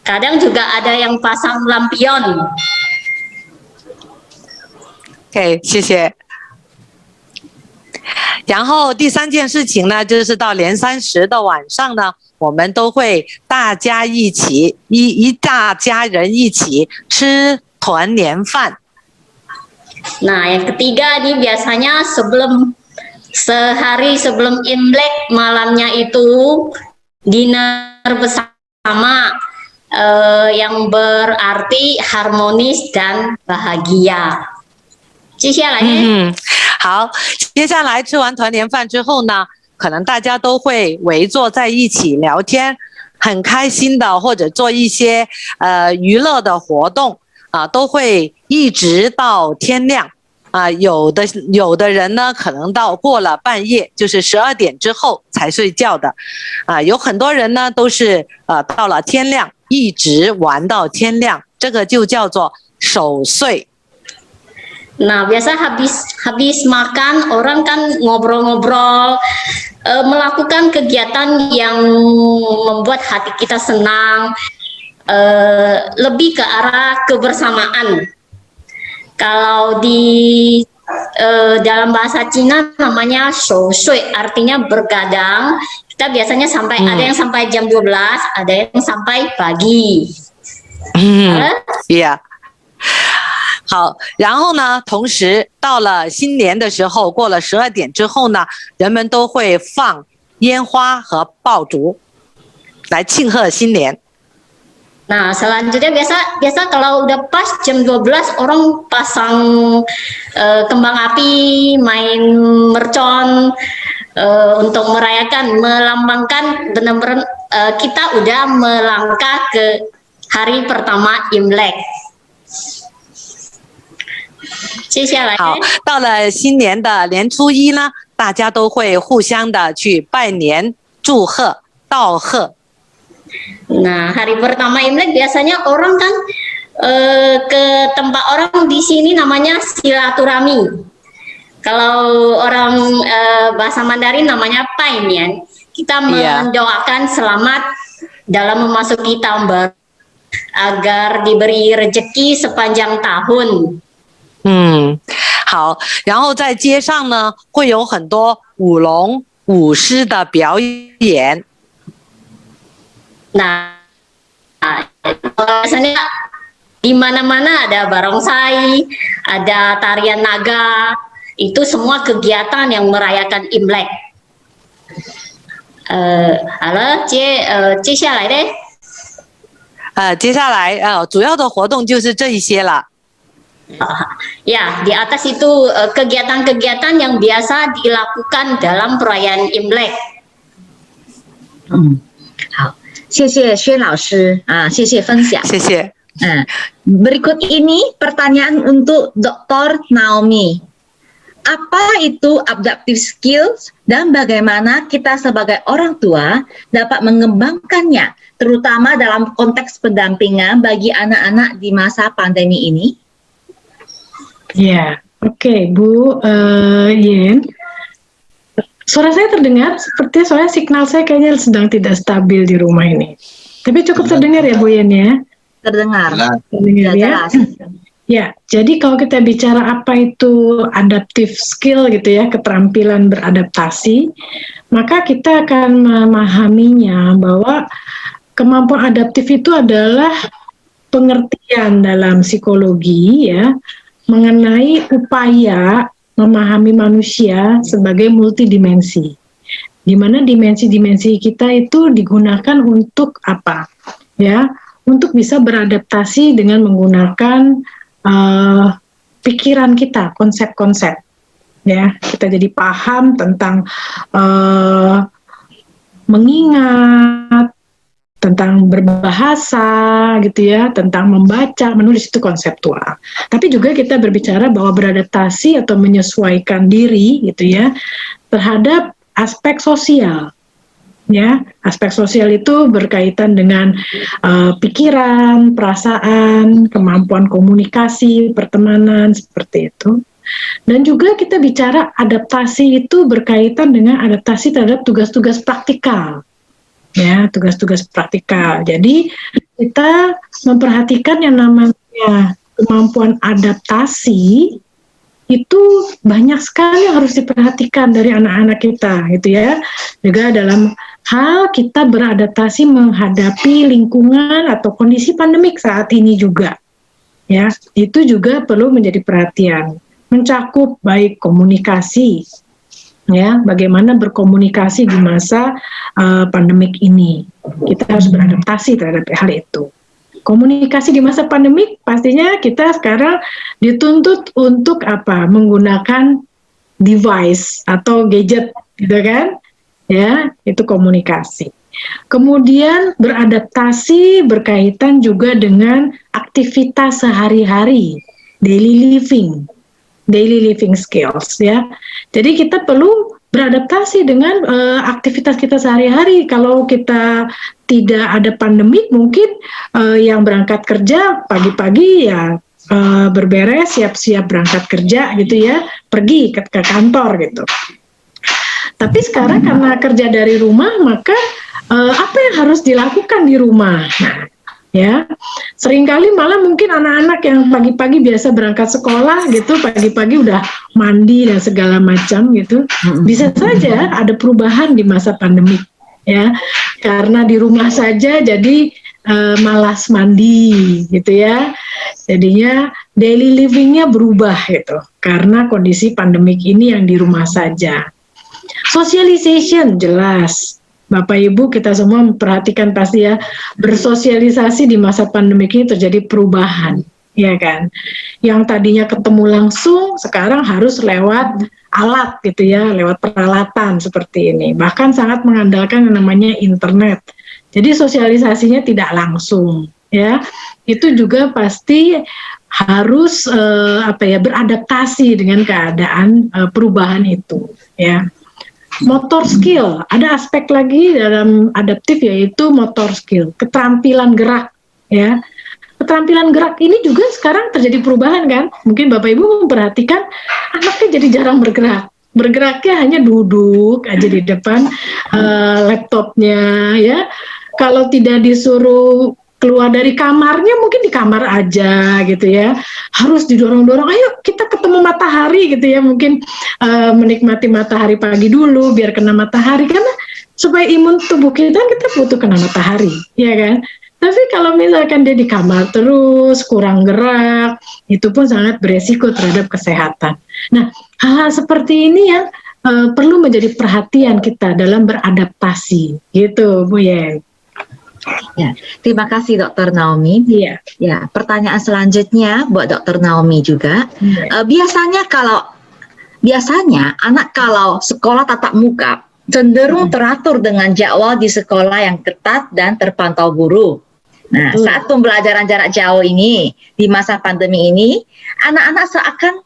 Kadang juga ada yang pasang lampion. OK， 谢谢。然后第3件事情呢，就是到年30的晚上呢，我们都会大家一起一大家人一起吃团年饭。Nah, yang ketiga nih biasanya sehari sebelum Imlek malamnya itu dinner bersama yang berarti harmonis dan bahagia. 接下来好，接下来吃完团年饭之后呢，可能大家都会围坐在一起聊天，很开心的，或者做一些娱乐的活动都会一直到天亮有的人呢可能到过了半夜，就是12点之后才睡觉的有很多人呢都是到了天亮一直玩到天亮，这个就叫做守岁。Nah, biasa habis makan orang kan ngobrol-ngobrol, melakukan kegiatan yang membuat hati kita senang, lebih ke arah kebersamaan. Kalau di dalam bahasa Cina namanya shou shui, artinya bergadang. Kita biasanya sampai ada yang sampai jam 12, ada yang sampai pagi. ，Yeah。好，然后呢，同时到了新年的时候，过了12点之后呢，人们都会放烟花和爆竹来庆贺新年。 Nah, selanjutnya biasa kalau udah pas jam 12 orang pasang kembang api, main mercon untuk merayakan, melambangkan benar-benar kita udah melangkah ke hari pertama Imlek. 好，到了新年的年初一呢，大家都会互相的去拜年、祝贺、道贺。 Nah, hari pertama Imlek biasanya orang kan ke tempat orang di sini namanya silaturahmi. Kalau orang bahasa Mandarin namanya paimian. Kita mendoakan selamat dalam memasuki tahun baru agar diberi rezeki sepanjang tahun. 好，然后在街上呢，会有很多舞龙舞狮的表演。 Nah, biasanya di mana-mana ada barongsai, ada tarian naga, itu semua kegiatan yang merayakan Imlek. Halo, 接下来呢？接下来主要的活动就是这一些了。 Ya, di atas itu kegiatan-kegiatan yang biasa dilakukan dalam perayaan Imlek. 好，谢谢薛老师啊，谢谢分享。谢谢。Berikut ini pertanyaan untuk Dr. Naomi. Apa itu adaptive skills dan bagaimana kita sebagai orang tua dapat mengembangkannya, terutama dalam konteks pendampingan bagi anak-anak di masa pandemi ini? Ya, oke, Bu Yen. Suara saya terdengar seperti soalnya signal saya kayaknya sedang tidak stabil di rumah ini. Tapi cukup terdengar ya Bu Yen ya? Terdengar. Terdengar ya? Ya, jadi kalau kita bicara apa itu adaptive skill gitu ya, keterampilan beradaptasi, maka kita akan memahaminya bahwa kemampuan adaptif itu adalah pengertian dalam psikologi ya, mengenai upaya memahami manusia sebagai multidimensi, di mana dimensi-dimensi kita itu digunakan untuk apa? Ya, untuk bisa beradaptasi dengan menggunakan pikiran kita, konsep-konsep. Ya, kita jadi paham tentang mengingat, tentang berbahasa gitu ya, tentang membaca, menulis itu konseptual. Tapi juga kita berbicara bahwa beradaptasi atau menyesuaikan diri gitu ya terhadap aspek sosial. Ya, aspek sosial itu berkaitan dengan pikiran, perasaan, kemampuan komunikasi, pertemanan seperti itu. Dan juga kita bicara adaptasi itu berkaitan dengan adaptasi terhadap tugas-tugas praktikal. Ya, tugas-tugas praktikal. Jadi kita memperhatikan yang namanya kemampuan adaptasi itu banyak sekali yang harus diperhatikan dari anak-anak kita, gitu ya. Juga dalam hal kita beradaptasi menghadapi lingkungan atau kondisi pandemik saat ini juga. Ya, itu juga perlu menjadi perhatian. Mencakup baik komunikasi, ya, bagaimana berkomunikasi di masa pandemik ini. Kita harus beradaptasi terhadap hal itu. Komunikasi di masa pandemik pastinya kita sekarang dituntut untuk apa? Menggunakan device atau gadget, gitu kan? Ya, itu komunikasi. Kemudian beradaptasi berkaitan juga dengan aktivitas sehari-hari, daily living skills ya. Jadi kita perlu beradaptasi dengan aktivitas kita sehari-hari. Kalau kita tidak ada pandemik, mungkin yang berangkat kerja pagi-pagi ya berberes, siap-siap berangkat kerja gitu ya, pergi ke kantor gitu. Tapi sekarang karena kerja dari rumah, maka apa yang harus dilakukan di rumah? Nah, ya. Seringkali malah mungkin anak-anak yang pagi-pagi biasa berangkat sekolah gitu, pagi-pagi udah mandi dan segala macam gitu, bisa saja ada perubahan di masa pandemi, ya, karena di rumah saja jadi malas mandi gitu ya, jadinya daily livingnya berubah gitu, karena kondisi pandemik ini yang di rumah saja. Socialization jelas, Bapak Ibu kita semua memperhatikan pasti ya, bersosialisasi di masa pandemi ini terjadi perubahan, ya kan? Yang tadinya ketemu langsung, sekarang harus lewat alat gitu ya, lewat peralatan seperti ini. Bahkan sangat mengandalkan yang namanya internet. Jadi sosialisasinya tidak langsung, ya. Itu juga pasti harus beradaptasi dengan keadaan perubahan itu, ya. Motor skill, ada aspek lagi dalam adaptif yaitu motor skill, keterampilan gerak, ya. Keterampilan gerak ini juga sekarang terjadi perubahan kan? Mungkin Bapak Ibu memperhatikan anaknya jadi jarang bergerak. Bergeraknya hanya duduk aja di depan laptopnya, ya. Kalau tidak disuruh keluar dari kamarnya mungkin di kamar aja gitu ya, harus didorong-dorong, ayo kita ketemu matahari gitu ya, mungkin menikmati matahari pagi dulu biar kena matahari, karena supaya imun tubuh kita butuh kena matahari, ya kan. Tapi kalau misalkan dia di kamar terus, kurang gerak, itu pun sangat beresiko terhadap kesehatan. Nah, hal-hal seperti ini yang perlu menjadi perhatian kita dalam beradaptasi gitu, Bu Yen. Ya, terima kasih Dr. Naomi. Iya. Ya, pertanyaan selanjutnya buat Dr. Naomi juga. Biasanya anak kalau sekolah tatap muka cenderung teratur dengan jadwal di sekolah yang ketat dan terpantau guru. Nah, saat pembelajaran jarak jauh ini di masa pandemi ini, anak-anak seakan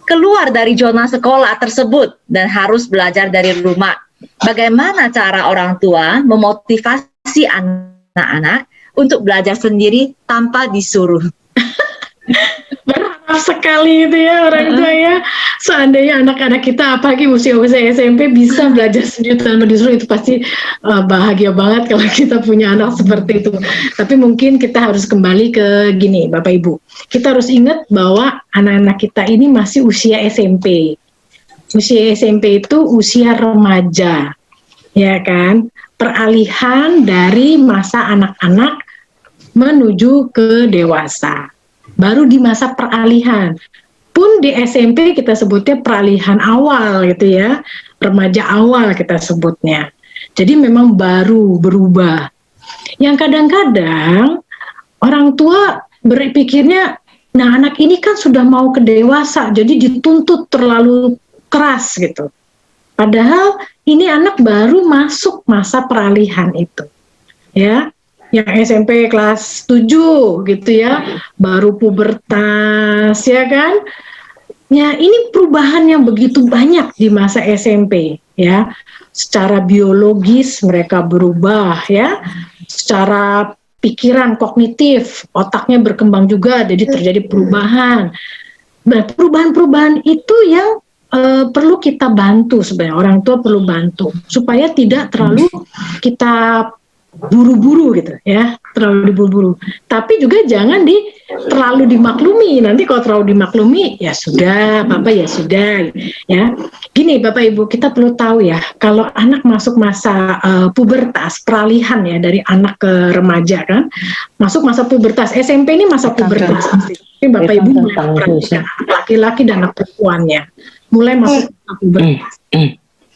keluar dari zona sekolah tersebut dan harus belajar dari rumah. Bagaimana cara orang tua memotivasi anak-anak untuk belajar sendiri tanpa disuruh? Berharap sekali itu ya orang tua ya. Seandainya anak-anak kita apalagi usia-usia SMP bisa belajar sendiri tanpa disuruh, itu pasti bahagia banget kalau kita punya anak seperti itu. Tapi mungkin kita harus kembali ke gini Bapak Ibu. Kita harus ingat bahwa anak-anak kita ini masih usia SMP. Usia SMP itu usia remaja, ya kan? Peralihan dari masa anak-anak menuju ke dewasa. Baru di masa peralihan. Pun di SMP kita sebutnya peralihan awal gitu ya. Remaja awal kita sebutnya. Jadi memang baru berubah. Yang kadang-kadang orang tua berpikirnya, nah anak ini kan sudah mau ke dewasa, jadi dituntut terlalu keras gitu. Padahal ini anak baru masuk masa peralihan itu, ya. Yang SMP kelas 7 gitu ya, baru pubertas, ya kan. Ya, ini perubahan yang begitu banyak di masa SMP, ya. Secara biologis mereka berubah, ya. Secara pikiran kognitif, otaknya berkembang juga, jadi terjadi perubahan. Nah, perubahan-perubahan itu yang perlu kita bantu sebenarnya, orang tua perlu bantu supaya tidak terlalu kita buru-buru gitu ya, terlalu diburu-buru. Tapi juga jangan terlalu dimaklumi. Nanti kalau terlalu dimaklumi, ya sudah, Bapak ya sudah, ya. Gini Bapak Ibu, kita perlu tahu ya, kalau anak masuk masa pubertas, peralihan ya dari anak ke remaja kan, masuk masa pubertas, SMP ini masa pubertas. Ini Bapak Ibu mulai perhatikan laki-laki dan anak perempuannya, mulai masuk masa pubertas.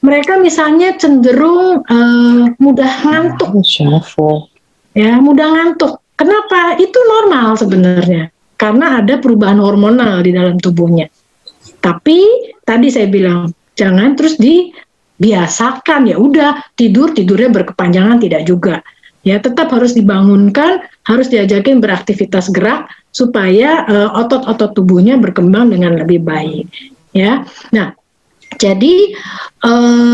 Mereka misalnya cenderung mudah ngantuk, ya mudah ngantuk. Kenapa? Itu normal sebenarnya, karena ada perubahan hormonal di dalam tubuhnya. Tapi tadi saya bilang jangan terus dibiasakan, ya udah tidurnya berkepanjangan, tidak juga. Ya tetap harus dibangunkan, harus diajakin beraktivitas gerak supaya otot-otot tubuhnya berkembang dengan lebih baik. Ya, nah. Jadi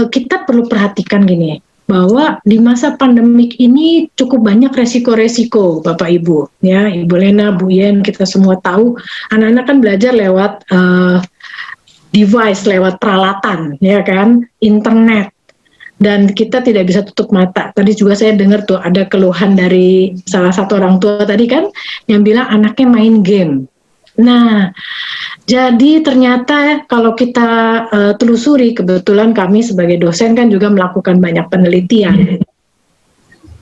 kita perlu perhatikan gini, bahwa di masa pandemik ini cukup banyak resiko-resiko Bapak Ibu, ya Ibu Lena, Bu Yen, kita semua tahu anak-anak kan belajar lewat device, lewat peralatan, ya kan, internet. dan kita tidak bisa tutup mata. Tadi juga saya dengar tuh ada keluhan dari salah satu orang tua tadi kan, yang bilang anaknya main game. Nah, jadi ternyata kalau kita telusuri, kebetulan kami sebagai dosen kan juga melakukan banyak penelitian.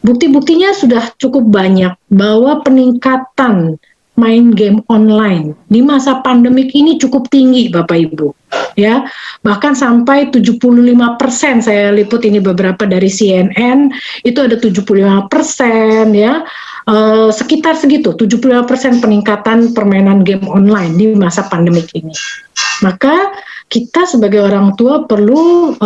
Bukti-buktinya sudah cukup banyak bahwa peningkatan main game online di masa pandemik ini cukup tinggi, Bapak Ibu. Ya, bahkan sampai 75%, saya liput ini beberapa dari CNN, itu ada 75% ya, sekitar segitu, 75% peningkatan permainan game online di masa pandemik ini. Maka kita sebagai orang tua perlu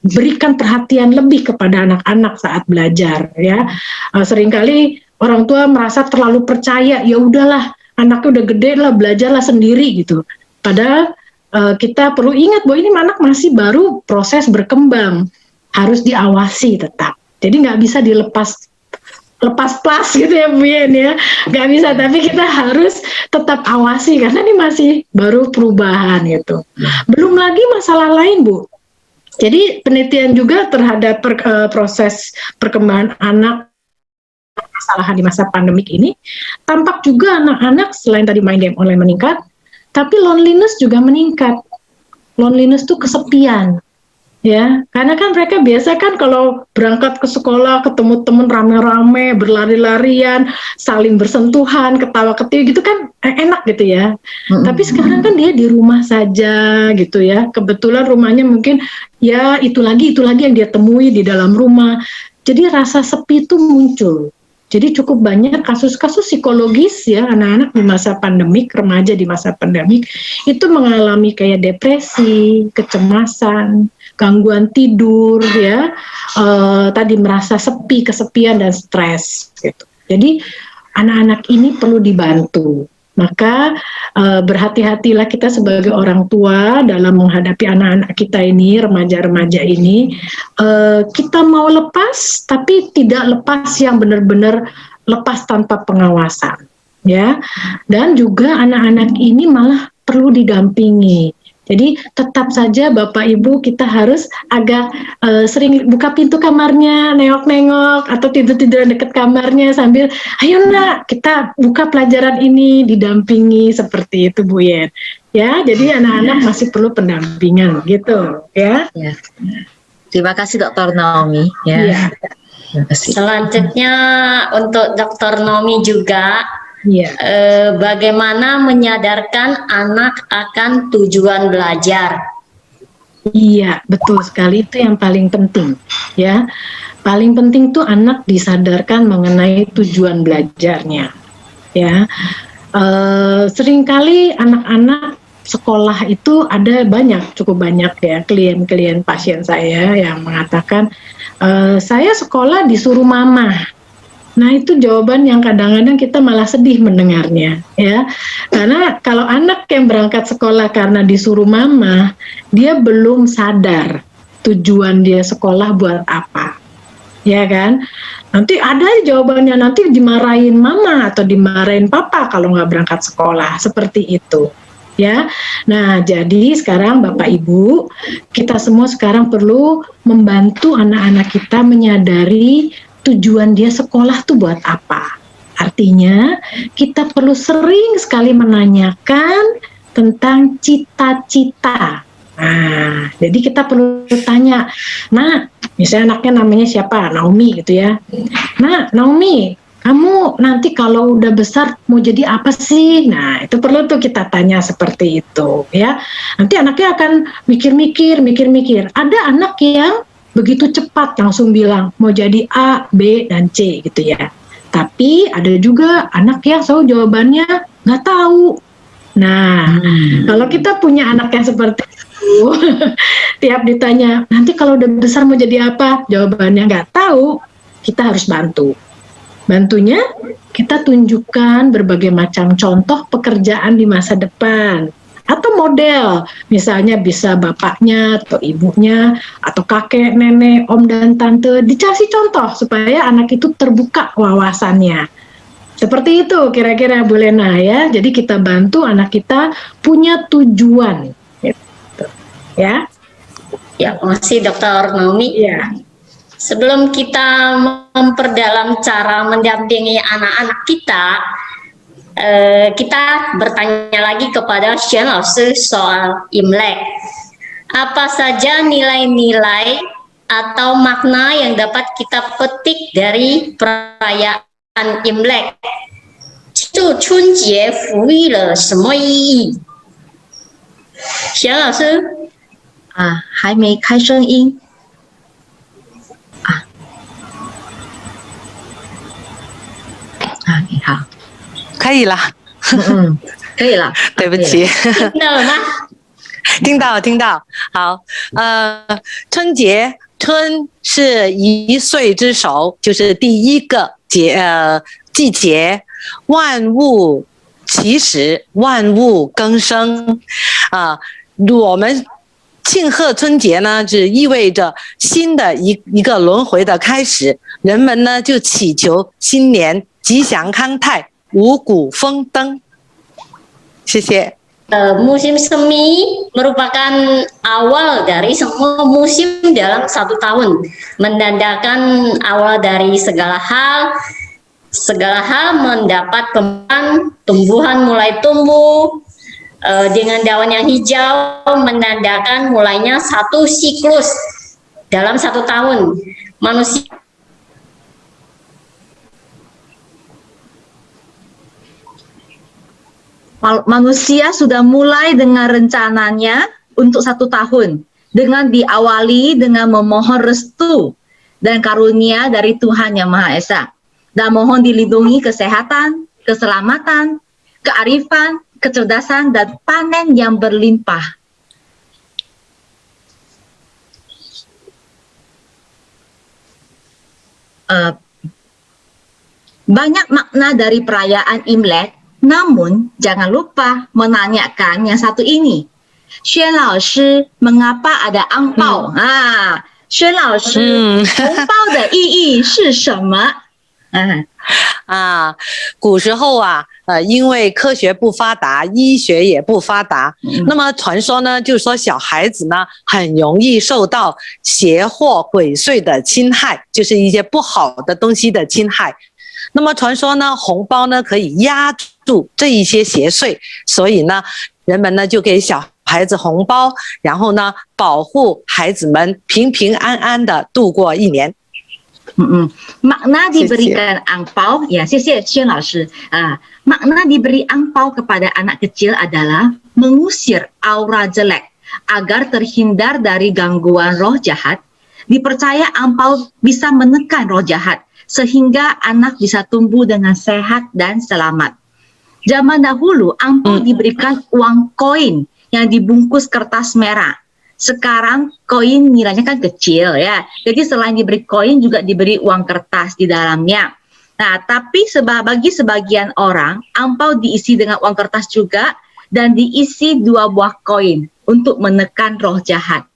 berikan perhatian lebih kepada anak-anak saat belajar ya. Seringkali orang tua merasa terlalu percaya, ya udahlah anaknya udah gede lah, belajarlah sendiri gitu. Padahal kita perlu ingat bahwa ini anak masih baru proses berkembang, harus diawasi tetap. Jadi nggak bisa dilepas plus gitu ya Bu Yen ya, nggak bisa. Tapi kita harus tetap awasi karena ini masih baru perubahan gitu. Belum lagi masalah lain Bu. Jadi penelitian juga terhadap proses perkembangan anak kesalahan di masa pandemik ini, tampak juga anak-anak selain tadi main game online meningkat, tapi loneliness juga meningkat. Loneliness tuh kesepian, ya. Karena kan mereka biasa kan kalau berangkat ke sekolah ketemu temen rame-rame, berlari-larian, saling bersentuhan, ketawa-ketiwi gitu kan enak gitu ya. Tapi sekarang kan dia di rumah saja gitu ya. Kebetulan rumahnya mungkin ya itu lagi yang dia temui di dalam rumah. Jadi rasa sepi itu muncul. Jadi cukup banyak kasus-kasus psikologis ya anak-anak di masa pandemik, remaja di masa pandemik itu mengalami kayak depresi, kecemasan, gangguan tidur ya, tadi merasa sepi, kesepian dan stres gitu. Jadi anak-anak ini perlu dibantu. Maka berhati-hatilah kita sebagai orang tua dalam menghadapi anak-anak kita ini, remaja-remaja ini. Kita mau lepas, tapi tidak lepas yang benar-benar lepas tanpa pengawasan, ya. Dan juga anak-anak ini malah perlu didampingi. Jadi tetap saja Bapak Ibu kita harus agak sering buka pintu kamarnya, nengok-nengok atau tidur-tiduran dekat kamarnya sambil, ayo nak kita buka pelajaran ini, didampingi seperti itu Bu Yen. Ya, jadi anak-anak masih perlu pendampingan gitu ya. Ya. Terima kasih Dr. Naomi ya. Terima kasih. Selanjutnya untuk Dr. Naomi juga. Iya. Bagaimana menyadarkan anak akan tujuan belajar? Iya, betul sekali, itu yang paling penting ya. Paling penting tuh anak disadarkan mengenai tujuan belajarnya ya. Seringkali anak-anak sekolah itu ada cukup banyak ya klien pasien saya yang mengatakan saya sekolah disuruh mama. Nah itu jawaban yang kadang-kadang kita malah sedih mendengarnya ya. Karena kalau anak yang berangkat sekolah karena disuruh mama, dia belum sadar tujuan dia sekolah buat apa. Ya kan? Nanti ada jawabannya, nanti dimarahin mama atau dimarahin papa kalau nggak berangkat sekolah, seperti itu. Ya, nah jadi sekarang Bapak Ibu, kita semua sekarang perlu membantu anak-anak kita menyadari tujuan dia sekolah tuh buat apa. Artinya kita perlu sering sekali menanyakan tentang cita-cita. Nah, jadi kita perlu tanya, nah misalnya anaknya namanya siapa? Naomi gitu ya. Nah Naomi, kamu nanti kalau udah besar mau jadi apa sih? Nah itu perlu tuh kita tanya seperti itu ya. Nanti anaknya akan mikir-mikir. Ada anak yang begitu cepat langsung bilang mau jadi A, B, dan C gitu ya. Tapi ada juga anak yang selalu jawabannya nggak tahu. Nah, kalau kita punya anak yang seperti itu, tiap ditanya, nanti kalau udah besar mau jadi apa? Jawabannya nggak tahu, kita harus bantu. Bantunya, kita tunjukkan berbagai macam contoh pekerjaan di masa depan. Atau model, misalnya bisa bapaknya atau ibunya atau kakek, nenek, om dan tante dikasih contoh supaya anak itu terbuka wawasannya. Seperti itu kira-kira Bu Lena ya. Jadi kita bantu anak kita punya tujuan gitu. Ya. Ya, makasih Dr. Naomi. Iya. Sebelum kita memperdalam cara mendampingi anak-anak kita bertanya lagi kepada Xian Laoshi soal Imlek. Apa saja nilai-nilai atau makna yang dapat kita petik dari perayaan Imlek? 祝春节赋予了什么意义？Xian老师还没开声音你好，可以了。可以了。对不起。听到了吗？听到。好，春节，春是一岁之首，就是第一个季节，万物起始，万物更生啊。我们庆贺春节呢，只意味着新的一个轮回的开始，人们呢就祈求新年吉祥康泰，五谷丰登。谢谢。Musim semi merupakan awal dari semua musim dalam satu tahun, menandakan awal dari segala hal mendapat kembang, tumbuhan mulai tumbuh dengan daun yang hijau, menandakan mulainya satu siklus dalam satu tahun. Manusia sudah mulai dengan rencananya untuk 1 tahun, dengan diawali dengan memohon restu dan karunia dari Tuhan Yang Maha Esa, dan mohon dilindungi kesehatan, keselamatan, kearifan, kecerdasan, dan panen yang berlimpah. Banyak makna dari perayaan Imlek, namun jangan lupa menanyakan yang satu ini. Xuan Laoshi, mengapa ada angpao? Xuan Laoshi, 红包的意义是什么？古时候因为科学不发达，医学也不发达，那么传说呢，就是说小孩子呢很容易受到邪惑鬼祟的侵害，就是一些不好的东西的侵害。那么传说呢，红包呢可以压住这一些邪祟，所以呢，人们呢就给小孩子红包，然后呢保护孩子们平平安安的度过一年。Makna diberikan angpau, ya, 谢谢Xuan Laoshi. Makna diberi angpau kepada anak kecil adalah mengusir aura jelek agar terhindar dari gangguan roh jahat. Dipercaya angpau bisa menekan roh jahat sehingga anak bisa tumbuh dengan sehat dan selamat. Zaman dahulu angpau diberikan uang koin yang dibungkus kertas merah. Sekarang koin nilainya kan kecil ya, jadi selain diberi koin juga diberi uang kertas di dalamnya. Nah, tapi bagi sebagian orang, angpau diisi dengan uang kertas juga dan diisi 2 buah koin untuk menekan roh jahat.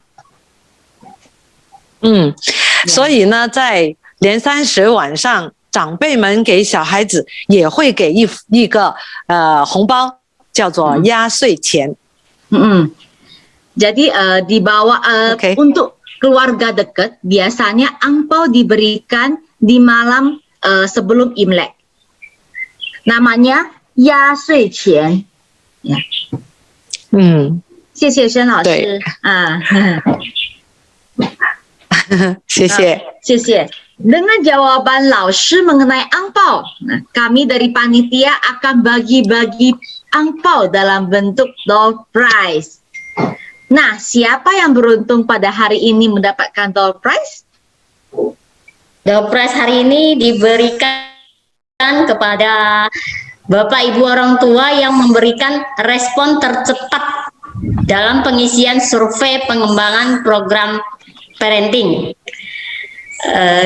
所以呢，在年30晚上，长辈们给小孩子也会给一个红包，叫做压岁钱。Jadi dibawa untuk keluarga dekat, biasanya angpau diberikan di malam sebelum Imlek. Namanya Ya Sui Qian. Ya. 谢谢Xuan老师。谢谢。Dengan jawaban Laoshi mengenai angpau, kami dari panitia akan bagi-bagi angpau dalam bentuk door prize. Nah, siapa yang beruntung pada hari ini mendapatkan door prize? Door prize hari ini diberikan kepada Bapak Ibu orang tua yang memberikan respon tercepat dalam pengisian survei pengembangan program parenting.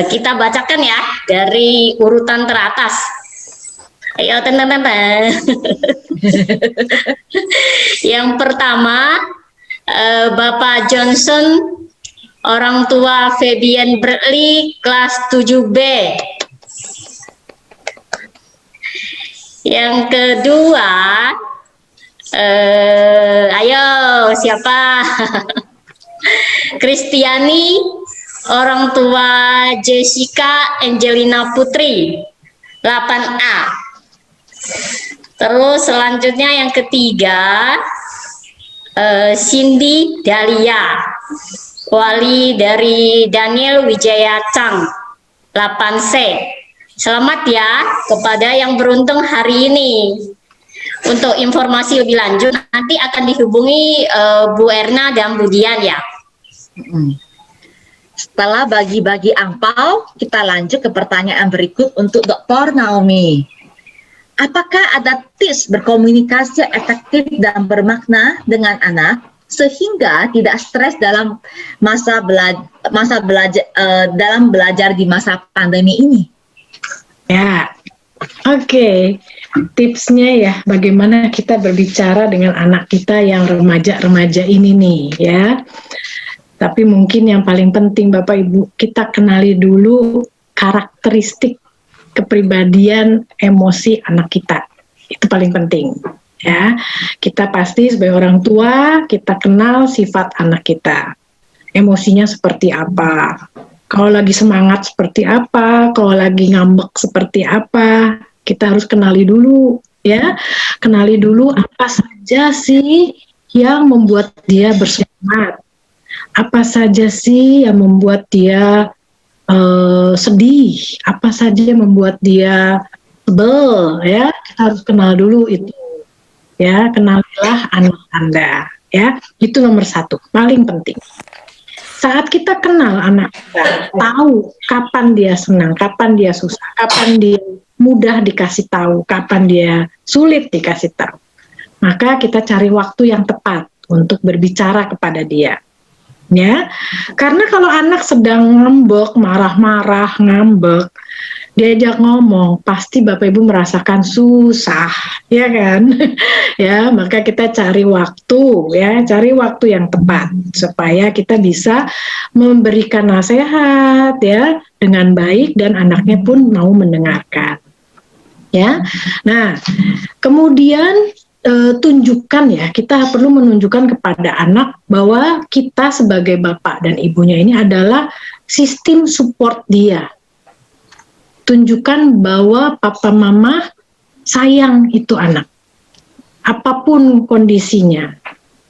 Kita bacakan ya dari urutan teratas. Ayo, Yang pertama, Bapak Johnson, orang tua Fabian Bradley, kelas 7B. Yang kedua, ayo siapa? Kristiani, orang tua Jessica Angelina Putri, 8A. Terus selanjutnya yang ketiga, Cindy Dahlia, wali dari Daniel Wijaya Chang, 8C. Selamat ya kepada yang beruntung hari ini. Untuk informasi lebih lanjut nanti akan dihubungi Bu Erna dan Bu Dian ya. Setelah bagi-bagi angpau, kita lanjut ke pertanyaan berikut untuk Dr. Naomi. Apakah ada tips berkomunikasi efektif dan bermakna dengan anak sehingga tidak stres dalam belajar di masa pandemi ini? Ya, oke. Tipsnya ya, bagaimana kita berbicara dengan anak kita yang remaja-remaja ini nih ya. Tapi mungkin yang paling penting Bapak Ibu, kita kenali dulu karakteristik kepribadian emosi anak kita. Itu paling penting ya. Kita pasti sebagai orang tua, kita kenal sifat anak kita. Emosinya seperti apa? Kalau lagi semangat seperti apa? Kalau lagi ngambek seperti apa? Kita harus kenali dulu ya. Kenali dulu apa saja sih yang membuat dia bersemangat. Apa saja sih yang membuat dia sedih, apa saja yang membuat dia sebel ya, kita harus kenal dulu itu ya. Kenalilah anak Anda ya, itu nomor satu, paling penting. Saat kita kenal anak kita, tahu kapan dia senang, kapan dia susah, kapan dia mudah dikasih tahu, kapan dia sulit dikasih tahu, maka kita cari waktu yang tepat untuk berbicara kepada dia. Ya, karena kalau anak sedang ngambek, marah-marah, ngambek, diajak ngomong, pasti Bapak Ibu merasakan susah, ya kan? Ya, maka kita cari waktu, ya, cari waktu yang tepat supaya kita bisa memberikan nasihat, ya, dengan baik dan anaknya pun mau mendengarkan. Ya, nah, kemudian tunjukkan ya, kita perlu menunjukkan kepada anak bahwa kita sebagai bapak dan ibunya ini adalah sistem support dia. Tunjukkan bahwa papa mama sayang itu anak. Apapun kondisinya,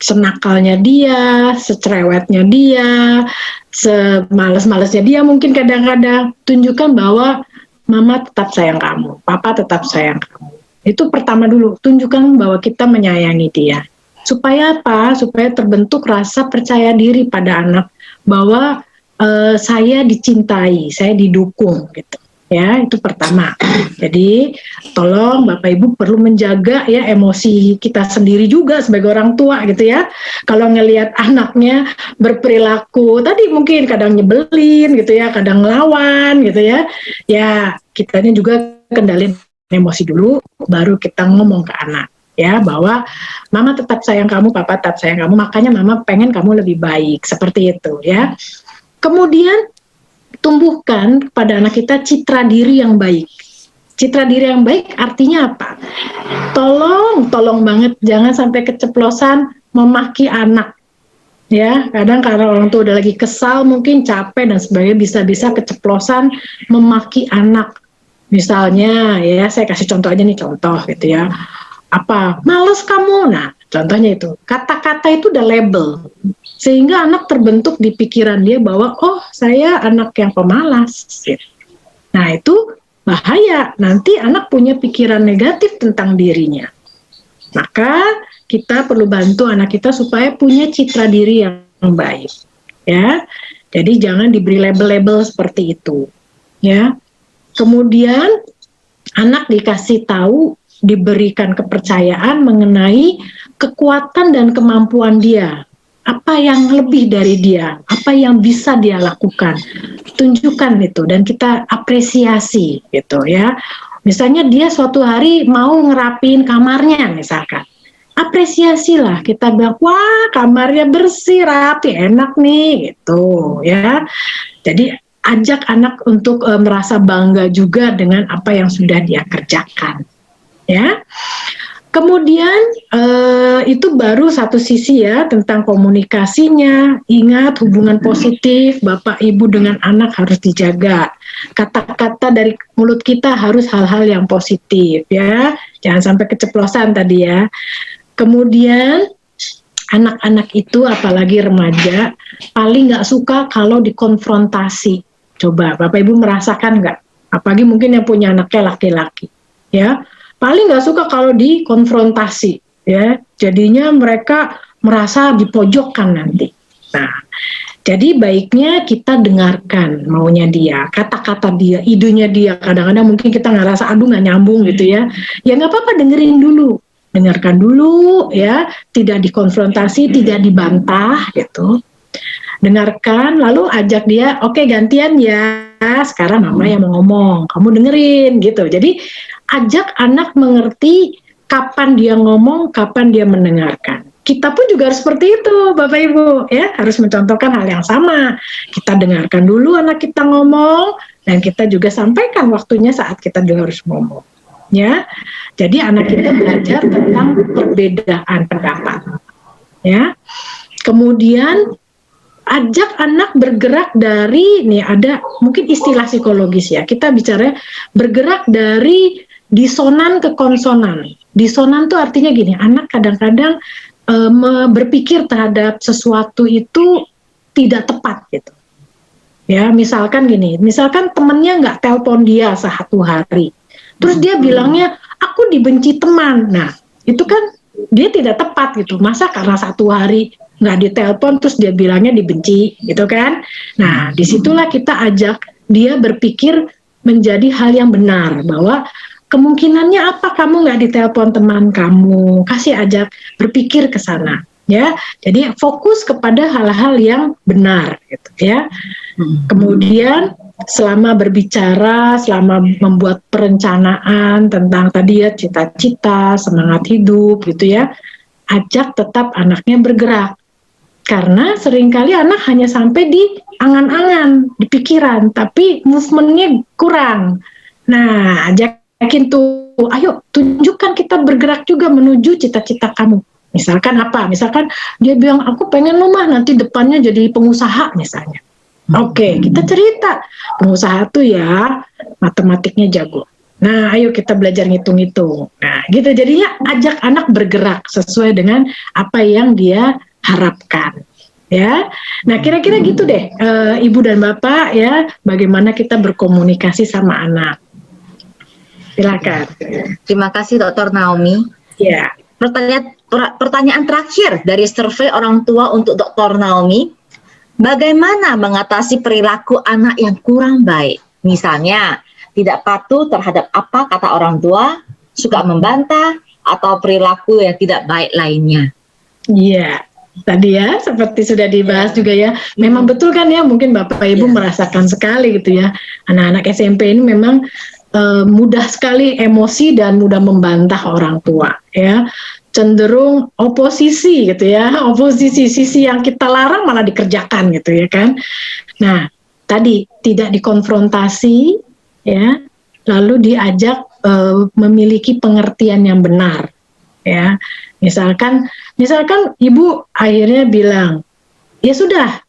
senakalnya dia, secerewetnya dia, semales-malesnya dia mungkin kadang-kadang, tunjukkan bahwa mama tetap sayang kamu, papa tetap sayang kamu. Itu pertama dulu, tunjukkan bahwa kita menyayangi dia. Supaya apa? Supaya terbentuk rasa percaya diri pada anak bahwa saya dicintai, saya didukung gitu. Ya, itu pertama. Jadi, tolong Bapak Ibu perlu menjaga ya emosi kita sendiri juga sebagai orang tua gitu ya. Kalau ngelihat anaknya berperilaku tadi mungkin kadang nyebelin gitu ya, kadang ngelawan gitu ya. Ya, kitanya juga kendalin emosi dulu, baru kita ngomong ke anak ya, bahwa mama tetap sayang kamu, papa tetap sayang kamu, makanya mama pengen kamu lebih baik, seperti itu ya. Kemudian tumbuhkan kepada anak kita citra diri yang baik. Citra diri yang baik artinya apa? Tolong banget jangan sampai keceplosan memaki anak ya. Kadang karena orang tua udah lagi kesal, mungkin capek dan sebagainya, bisa-bisa keceplosan memaki anak. Misalnya ya, saya kasih contoh aja nih, contoh gitu ya, apa, males kamu, nah contohnya itu, kata-kata itu udah label, sehingga anak terbentuk di pikiran dia bahwa, oh saya anak yang pemalas gitu. Nah itu bahaya, nanti anak punya pikiran negatif tentang dirinya. Maka kita perlu bantu anak kita supaya punya citra diri yang baik ya. Jadi jangan diberi label-label seperti itu ya. Kemudian anak dikasih tahu, diberikan kepercayaan mengenai kekuatan dan kemampuan dia. Apa yang lebih dari dia, apa yang bisa dia lakukan. Tunjukkan itu dan kita apresiasi gitu ya. Misalnya dia suatu hari mau ngerapiin kamarnya misalkan. Apresiasilah, kita bilang, wah kamarnya bersih, rapi, enak nih gitu ya. Jadi ajak anak untuk merasa bangga juga dengan apa yang sudah dia kerjakan ya. Kemudian itu baru satu sisi ya tentang komunikasinya. Ingat, hubungan positif Bapak Ibu dengan anak harus dijaga. Kata-kata dari mulut kita harus hal-hal yang positif ya. Jangan sampai keceplosan tadi ya. Kemudian anak-anak itu apalagi remaja paling nggak suka kalau dikonfrontasi. Coba Bapak Ibu merasakan nggak? Apalagi mungkin yang punya anaknya laki-laki ya. Paling nggak suka kalau dikonfrontasi, ya. Jadinya mereka merasa dipojokkan nanti. Nah, jadi baiknya kita dengarkan maunya dia, kata-kata dia, idenya dia. Kadang-kadang mungkin kita ngerasa aduh nggak nyambung gitu ya. Ya nggak apa-apa, dengerin dulu, dengarkan dulu, ya. Tidak dikonfrontasi, tidak dibantah, gitu. Dengarkan, lalu ajak dia, oke gantian ya. Sekarang mama yang mau ngomong, kamu dengerin, gitu. Jadi ajak anak mengerti kapan dia ngomong, kapan dia mendengarkan. Kita pun juga harus seperti itu, Bapak Ibu, ya, harus mencontohkan hal yang sama. Kita dengarkan dulu anak kita ngomong, dan kita juga sampaikan waktunya saat kita juga harus ngomong, ya. Jadi anak kita belajar tentang perbedaan pendapat, ya. Kemudian ajak anak bergerak dari, nih ada mungkin istilah psikologis ya, kita bicara bergerak dari disonan ke konsonan. Disonan tuh artinya gini, anak kadang-kadang berpikir terhadap sesuatu itu tidak tepat gitu. Ya, misalkan gini, misalkan temennya nggak telepon dia satu hari, terus dia bilangnya, aku dibenci teman. Nah, itu kan dia tidak tepat gitu. Masa karena satu hari nggak ditelepon terus dia bilangnya dibenci gitu kan. Nah, disitulah kita ajak dia berpikir menjadi hal yang benar, bahwa kemungkinannya apa kamu nggak ditelepon teman kamu, kasih ajak berpikir ke sana, ya. Jadi fokus kepada hal-hal yang benar gitu ya. Kemudian selama berbicara, selama membuat perencanaan tentang tadi ya cita-cita, semangat hidup gitu ya, ajak tetap anaknya bergerak. Karena seringkali anak hanya sampai di angan-angan, di pikiran, tapi movementnya kurang. Nah, ajakin tuh, ayo tunjukkan kita bergerak juga menuju cita-cita kamu. Misalkan apa? Misalkan dia bilang, aku pengen rumah nanti depannya jadi pengusaha misalnya. Oke, kita cerita. Pengusaha tuh ya, matematiknya jago. Nah, ayo kita belajar ngitung-ngitung. Nah, gitu. Jadinya ajak anak bergerak sesuai dengan apa yang dia harapkan, ya. Nah, kira-kira gitu deh, Ibu dan Bapak, ya, bagaimana kita berkomunikasi sama anak. Silakan. Terima kasih, Dr. Naomi. Ya. Pertanyaan terakhir dari survei orang tua untuk Dr. Naomi, bagaimana mengatasi perilaku anak yang kurang baik? Misalnya, tidak patuh terhadap apa kata orang tua, suka membantah, atau perilaku yang tidak baik lainnya. Iya. Tadi ya, seperti sudah dibahas juga ya, memang betul kan ya, mungkin Bapak Ibu merasakan sekali gitu ya, anak-anak SMP ini memang mudah sekali emosi dan mudah membantah orang tua ya, cenderung oposisi gitu ya, oposisi, sisi yang kita larang malah dikerjakan gitu ya kan. Nah, tadi tidak dikonfrontasi ya, lalu diajak memiliki pengertian yang benar ya. Misalkan ibu akhirnya bilang, ya sudah,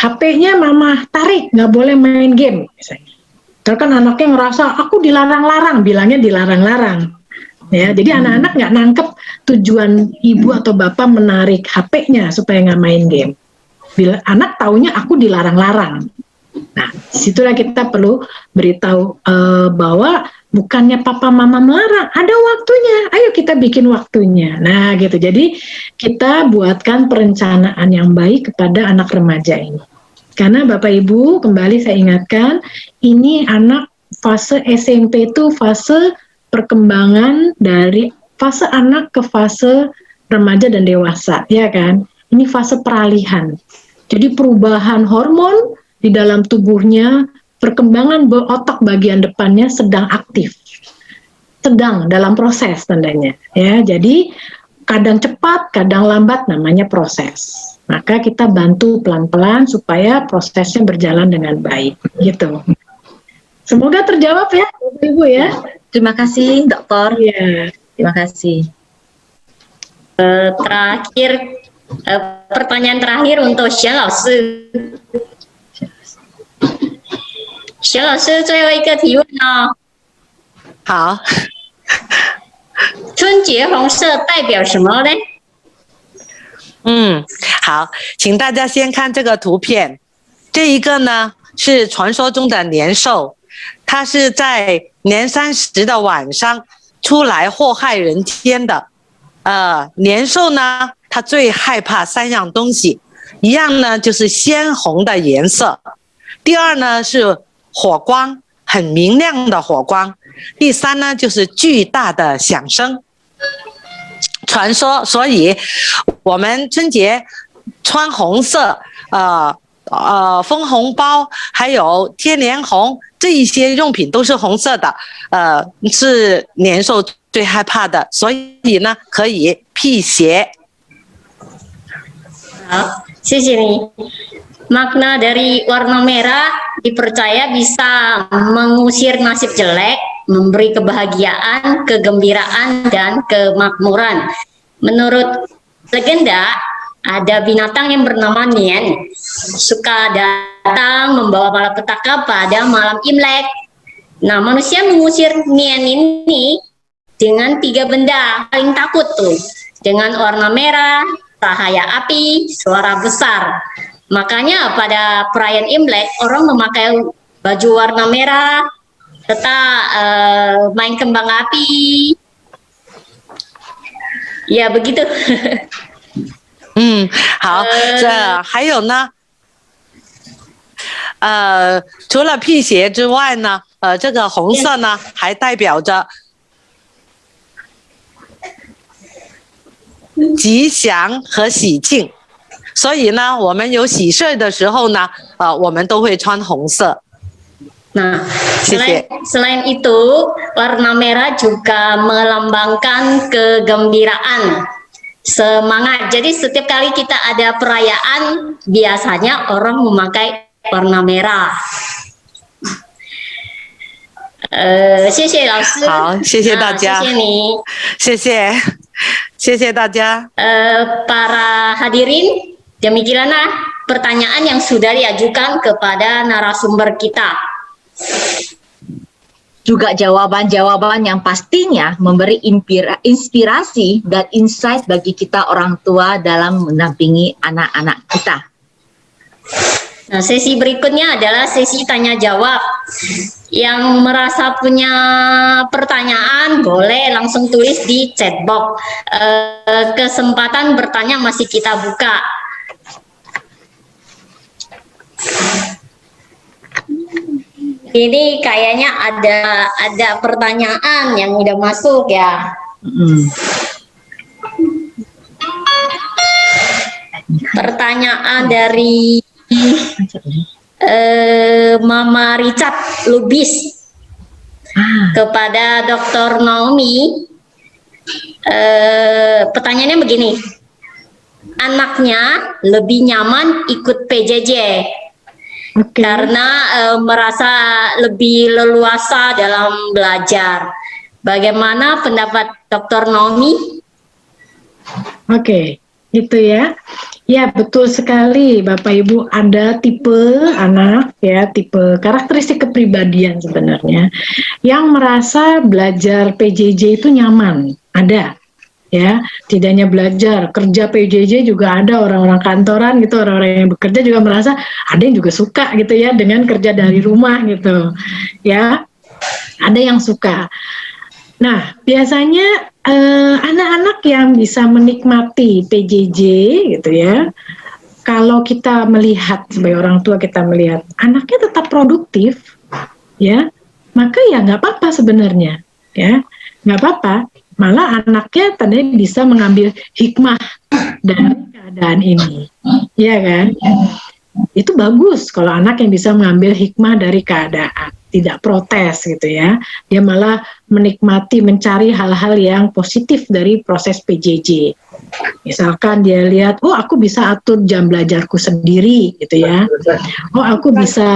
HP-nya mama tarik, nggak boleh main game, misalnya. Terus kan anaknya ngerasa, aku dilarang-larang, bilangnya dilarang-larang. Ya, jadi anak-anak nggak nangkep tujuan ibu atau bapak menarik HP-nya supaya nggak main game. Bila anak taunya aku dilarang-larang. Nah, situlah kita perlu beritahu bahwa bukannya papa mama melarang, ada waktunya, ayo kita bikin waktunya. Nah gitu, jadi kita buatkan perencanaan yang baik kepada anak remaja ini. Karena Bapak Ibu, kembali saya ingatkan, ini anak fase SMP itu fase perkembangan dari fase anak ke fase remaja dan dewasa, ya kan? Ini fase peralihan. Jadi perubahan hormon di dalam tubuhnya, perkembangan otak bagian depannya sedang aktif, sedang dalam proses tandanya ya. Jadi kadang cepat, kadang lambat, namanya proses. Maka kita bantu pelan-pelan supaya prosesnya berjalan dengan baik gitu. Semoga terjawab ya Ibu ya. Terima kasih, Dokter. Ya. Terima kasih. Terakhir, pertanyaan terakhir untuk Xian老师。Xian老师，最后一个提问哦。好。春节红色代表什么呢？好，请大家先看这个图片。这一个呢是传说中的年兽，它是在年30的晚上出来祸害人间的。年兽呢，它最害怕3样东西，一样呢就是鲜红的颜色，第二呢是火光，很明亮的火光，第3呢就是巨大的响声。传说，所以我们春节穿红色，封红包，还有贴年红，这一些用品都是红色的，是年兽最害怕的，所以呢可以辟邪。好，谢谢你。Makna dari warna merah dipercaya bisa mengusir nasib jelek, memberi kebahagiaan, kegembiraan, dan kemakmuran. Menurut legenda, ada binatang yang bernama Nian, suka datang membawa malapetaka pada malam Imlek. Nah, manusia mengusir Nian ini dengan 3 benda paling takut tuh, dengan warna merah, cahaya api, suara besar. Makanya pada perayaan Imlek orang memakai baju warna merah, serta main kembang api. Ya begitu. 好，这还有呢，除了辟邪之外呢，这个红色呢还代表着吉祥和喜庆。所以呢，我们有喜事的时候呢，我们都会穿红色。Nah, 谢谢。 selain itu, warna merah juga melambangkan kegembiraan, semangat. Jadi setiap kali kita ada perayaan, biasanya orang memakai warna merah. 谢谢老师。好，谢谢大家。谢谢你。谢谢，谢谢大家。Para hadirin, demikianlah pertanyaan yang sudah diajukan kepada narasumber kita. Juga jawaban-jawaban yang pastinya memberi inspirasi dan insight bagi kita orang tua dalam mendampingi anak-anak kita. Nah, sesi berikutnya adalah sesi tanya jawab. Yang merasa punya pertanyaan boleh langsung tulis di chat box. Kesempatan bertanya masih kita buka. Ini kayaknya ada pertanyaan yang udah masuk ya. Pertanyaan dari Mama Richard Lubis kepada Dr. Naomi. Pertanyaannya begini, anaknya lebih nyaman ikut PJJ karena merasa lebih leluasa dalam belajar. Bagaimana pendapat Dr. Naomi? Oke, itu ya. Ya, betul sekali Bapak Ibu, ada tipe anak ya, tipe karakteristik kepribadian sebenarnya yang merasa belajar PJJ itu nyaman. Ada ya, tidak hanya belajar, kerja PJJ juga ada, orang-orang kantoran gitu, orang-orang yang bekerja juga merasa, ada yang juga suka gitu ya dengan kerja dari rumah gitu. Ya. Ada yang suka. Nah, biasanya anak-anak yang bisa menikmati PJJ gitu ya, kalau kita melihat sebagai orang tua, kita melihat anaknya tetap produktif ya, maka ya nggak apa-apa sebenarnya ya, nggak apa-apa, malah anaknya tadinya bisa mengambil hikmah dari keadaan ini, ya kan? Itu bagus kalau anak yang bisa mengambil hikmah dari keadaan. tidak protes gitu ya. Dia malah menikmati, mencari hal-hal yang positif dari proses PJJ. Misalkan dia lihat, oh aku bisa atur jam belajarku sendiri gitu ya. Oh aku bisa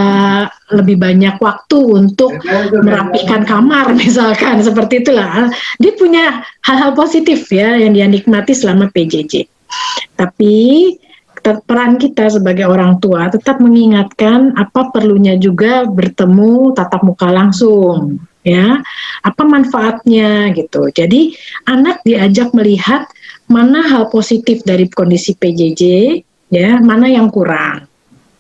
lebih banyak waktu untuk merapikan kamar misalkan, seperti itulah. Dia punya hal-hal positif ya yang dia nikmati selama PJJ. Tapi peran kita sebagai orang tua tetap mengingatkan apa perlunya juga bertemu tatap muka langsung, ya, apa manfaatnya gitu. Jadi anak diajak melihat mana hal positif dari kondisi PJJ, ya, mana yang kurang.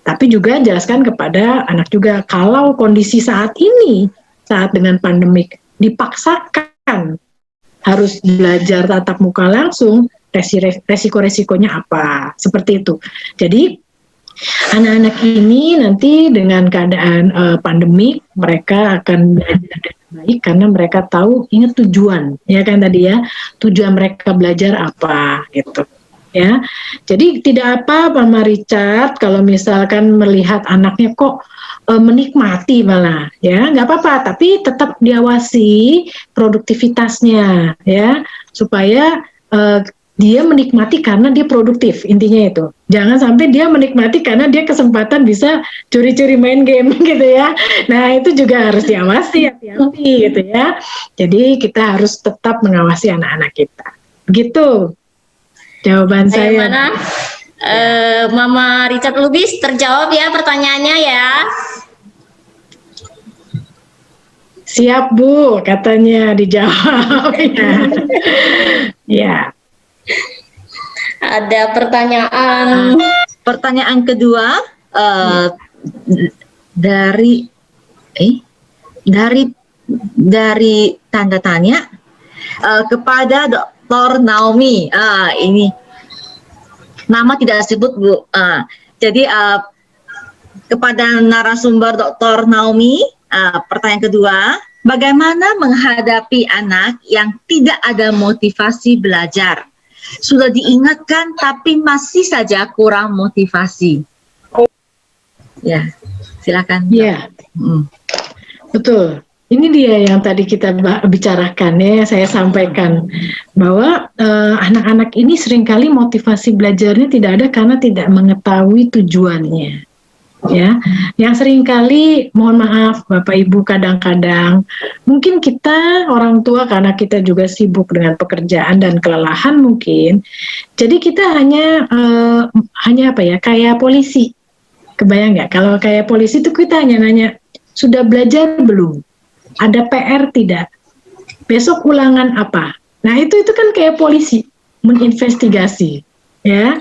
Tapi juga jelaskan kepada anak juga kalau kondisi saat ini, saat dengan pandemik dipaksakan harus belajar tatap muka langsung, resiko-resikonya apa, seperti itu. Jadi anak-anak ini nanti dengan keadaan pandemik mereka akan belajar dengan baik karena mereka tahu, ingat tujuan, ya kan tadi ya, tujuan mereka belajar apa gitu. Ya, jadi tidak apa Mama Richard kalau misalkan melihat anaknya kok menikmati malah, ya nggak apa-apa, tapi tetap diawasi produktivitasnya, ya supaya dia menikmati karena dia produktif, intinya itu. Jangan sampai dia menikmati karena dia kesempatan bisa curi-curi main game gitu ya. Nah itu juga harus diawasi, hati-hati gitu ya. Jadi kita harus tetap mengawasi anak-anak kita. Begitu jawaban saya. Mana? Mama Richard Lubis terjawab ya pertanyaannya ya. Siap Bu, katanya dijawab. Ya. Ada pertanyaan. Pertanyaan kedua dari tanda tanya kepada Dr. Naomi. Ini nama tidak disebut Bu. Jadi kepada narasumber Dr. Naomi, pertanyaan kedua, bagaimana menghadapi anak yang tidak ada motivasi belajar? Sudah diingatkan tapi masih saja kurang motivasi. Ya, silakan. Ya, betul. Ini dia yang tadi kita bicarakan ya, saya sampaikan bahwa anak-anak ini seringkali motivasi belajarnya tidak ada karena tidak mengetahui tujuannya. Ya, yang seringkali mohon maaf Bapak Ibu kadang-kadang mungkin kita orang tua karena kita juga sibuk dengan pekerjaan dan kelelahan mungkin, jadi kita hanya apa ya, kayak polisi, kebayang nggak kalau kayak polisi itu kita hanya nanya sudah belajar belum, ada PR tidak, besok ulangan apa. Nah itu kan kayak polisi menginvestigasi ya,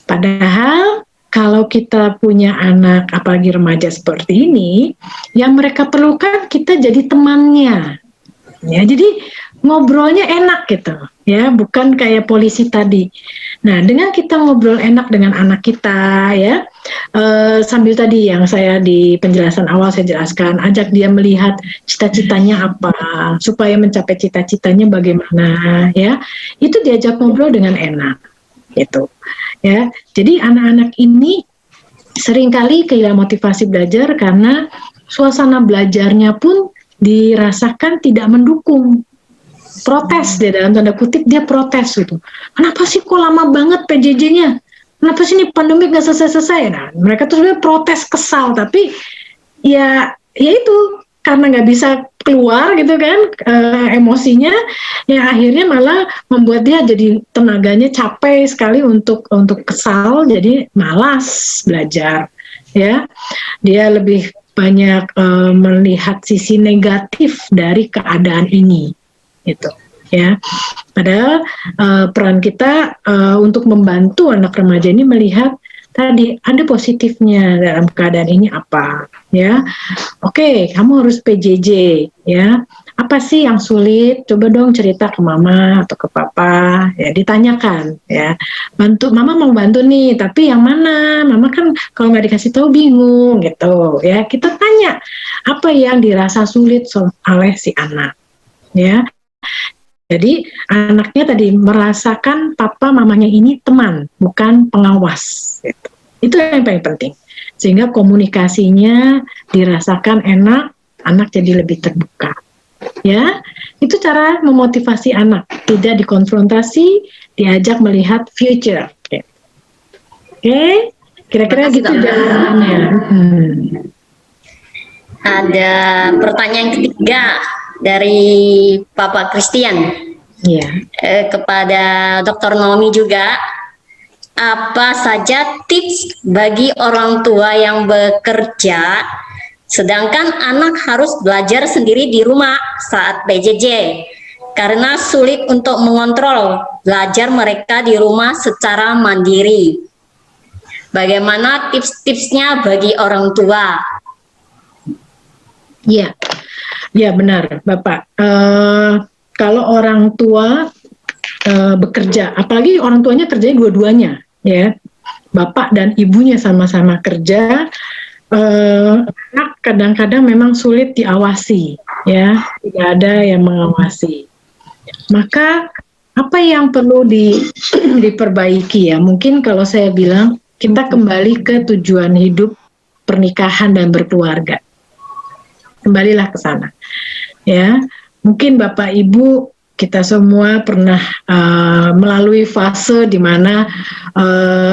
padahal kalau kita punya anak, apalagi remaja seperti ini, yang mereka perlukan kita jadi temannya. Ya, jadi ngobrolnya enak gitu, ya, bukan kayak polisi tadi. Nah, dengan kita ngobrol enak dengan anak kita, ya, sambil tadi yang saya di penjelasan awal saya jelaskan, ajak dia melihat cita-citanya apa, supaya mencapai cita-citanya bagaimana, ya, itu diajak ngobrol dengan enak. Gitu ya, jadi anak-anak ini seringkali kehilangan motivasi belajar karena suasana belajarnya pun dirasakan tidak mendukung, protes dia, dalam tanda kutip dia protes gitu, kenapa sih kok lama banget PJJ-nya, kenapa sih ini pandemi nggak selesai-selesai. Nah mereka tuh sebenarnya protes, kesal, tapi ya itu karena nggak bisa keluar gitu kan, emosinya yang akhirnya malah membuat dia jadi tenaganya capek sekali untuk kesal, jadi malas belajar ya. Dia lebih banyak melihat sisi negatif dari keadaan ini gitu ya. Padahal peran kita untuk membantu anak remaja ini melihat tadi ada positifnya dalam keadaan ini apa ya. Oke, kamu harus PJJ ya. Apa sih yang sulit? Coba dong cerita ke mama atau ke papa ya, ditanyakan ya. Bantu, mama mau bantu nih, tapi yang mana? Mama kan kalau nggak dikasih tahu bingung gitu ya. Kita tanya apa yang dirasa sulit oleh si anak ya. Jadi anaknya tadi merasakan papa mamanya ini teman, bukan pengawas. Gitu. Itu yang paling penting. Sehingga komunikasinya dirasakan enak, anak jadi lebih terbuka. Ya, itu cara memotivasi anak, tidak dikonfrontasi, diajak melihat future. Oke, kira-kira gitu jawabannya. Ada pertanyaan ketiga dari Bapak Christian. Iya. Kepada Dr. Naomi juga, apa saja tips bagi orang tua yang bekerja sedangkan anak harus belajar sendiri di rumah saat PJJ karena sulit untuk mengontrol belajar mereka di rumah secara mandiri? Bagaimana tips-tipsnya bagi orang tua? Iya, ya benar, Bapak. Kalau orang tua bekerja, apalagi orang tuanya kerjanya dua-duanya, ya, bapak dan ibunya sama-sama kerja, anak kadang-kadang memang sulit diawasi, ya, tidak ada yang mengawasi. Maka apa yang perlu diperbaiki ya? Mungkin kalau saya bilang kita kembali ke tujuan hidup pernikahan dan berkeluarga. Kembalilah ke sana, ya. Mungkin Bapak Ibu kita semua pernah melalui fase di mana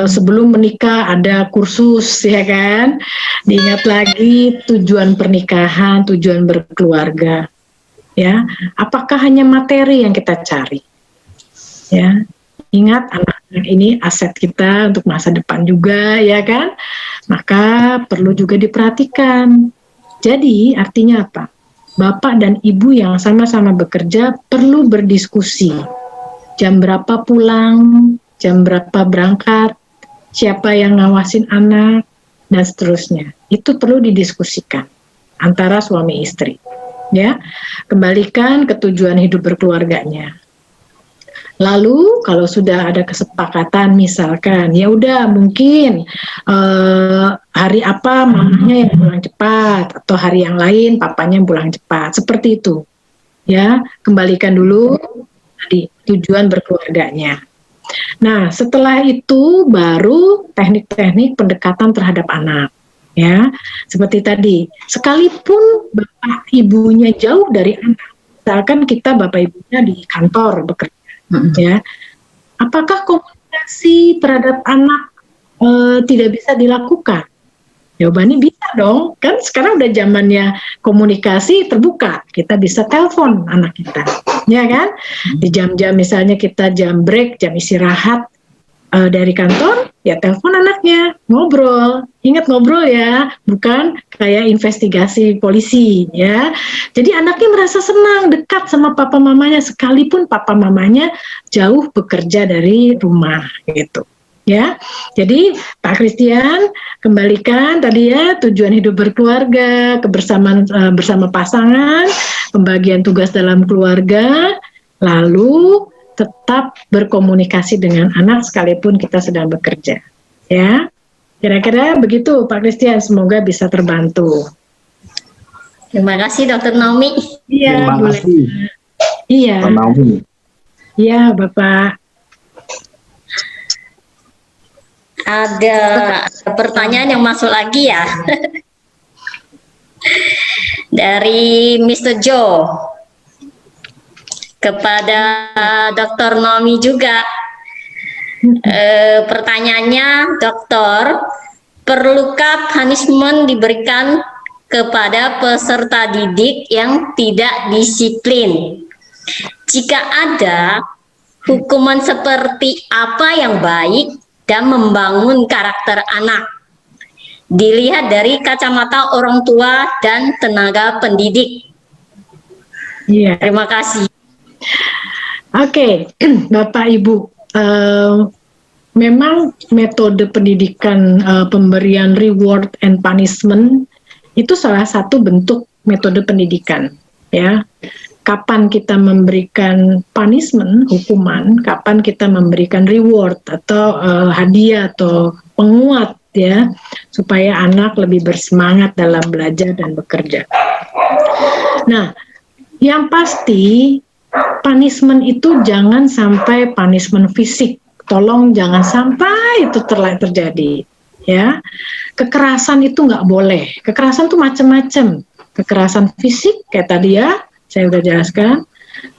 sebelum menikah ada kursus, ya kan? Diingat lagi tujuan pernikahan, tujuan berkeluarga, ya. Apakah hanya materi yang kita cari? Ya, ingat anak-anak ini aset kita untuk masa depan juga, ya kan? Maka perlu juga diperhatikan. Jadi artinya apa? Bapak dan ibu yang sama-sama bekerja perlu berdiskusi. Jam berapa pulang, jam berapa berangkat, siapa yang ngawasin anak, dan seterusnya. Itu perlu didiskusikan antara suami istri. Ya, kembalikan ke tujuan hidup berkeluarganya. Lalu kalau sudah ada kesepakatan, misalkan ya udah mungkin hari apa mamanya yang pulang cepat atau hari yang lain papanya yang pulang cepat, seperti itu. Ya, kembalikan dulu tadi tujuan berkeluarganya. Nah, setelah itu baru teknik-teknik pendekatan terhadap anak. Ya, seperti tadi, sekalipun bapak ibunya jauh dari anak, misalkan kita bapak ibunya di kantor bekerja. Ya, apakah komunikasi terhadap anak tidak bisa dilakukan? Jawabannya bisa dong, kan sekarang udah zamannya komunikasi terbuka, kita bisa telepon anak kita, ya kan? Di jam-jam misalnya kita jam break, jam istirahat dari kantor, ya telepon anaknya, ngobrol. Ingat ngobrol ya, bukan kayak investigasi polisi, ya. Jadi anaknya merasa senang, dekat sama papa mamanya, sekalipun papa mamanya jauh bekerja dari rumah, gitu. Ya, jadi Pak Christian, kembalikan tadi ya tujuan hidup berkeluarga, kebersamaan bersama pasangan, pembagian tugas dalam keluarga, lalu tetap berkomunikasi dengan anak sekalipun kita sedang bekerja. Ya, kira-kira begitu Pak Christian, semoga bisa terbantu. Terima kasih Dr. Naomi. Iya, Terima kasih. Iya. Pak Naomi. Iya, Bapak. Ada pertanyaan yang masuk lagi ya. Dari Mr. Joe kepada Dr. Naomi juga. Pertanyaannya, Dokter, perlukah punishment diberikan kepada peserta didik yang tidak disiplin? Jika ada, hukuman seperti apa yang baik dan membangun karakter anak? Dilihat dari kacamata orang tua dan tenaga pendidik. Iya. Terima kasih. Oke, Bapak Ibu, memang metode pendidikan pemberian reward and punishment itu salah satu bentuk metode pendidikan, ya. Kapan kita memberikan punishment, hukuman, kapan kita memberikan reward atau hadiah atau penguat, ya, supaya anak lebih bersemangat dalam belajar dan bekerja. Nah, yang pasti punishment itu jangan sampai punishment fisik. Tolong jangan sampai itu terjadi, ya. Kekerasan itu nggak boleh. Kekerasan itu macam-macam. kekerasan fisik kayak tadi ya, saya udah jelaskan.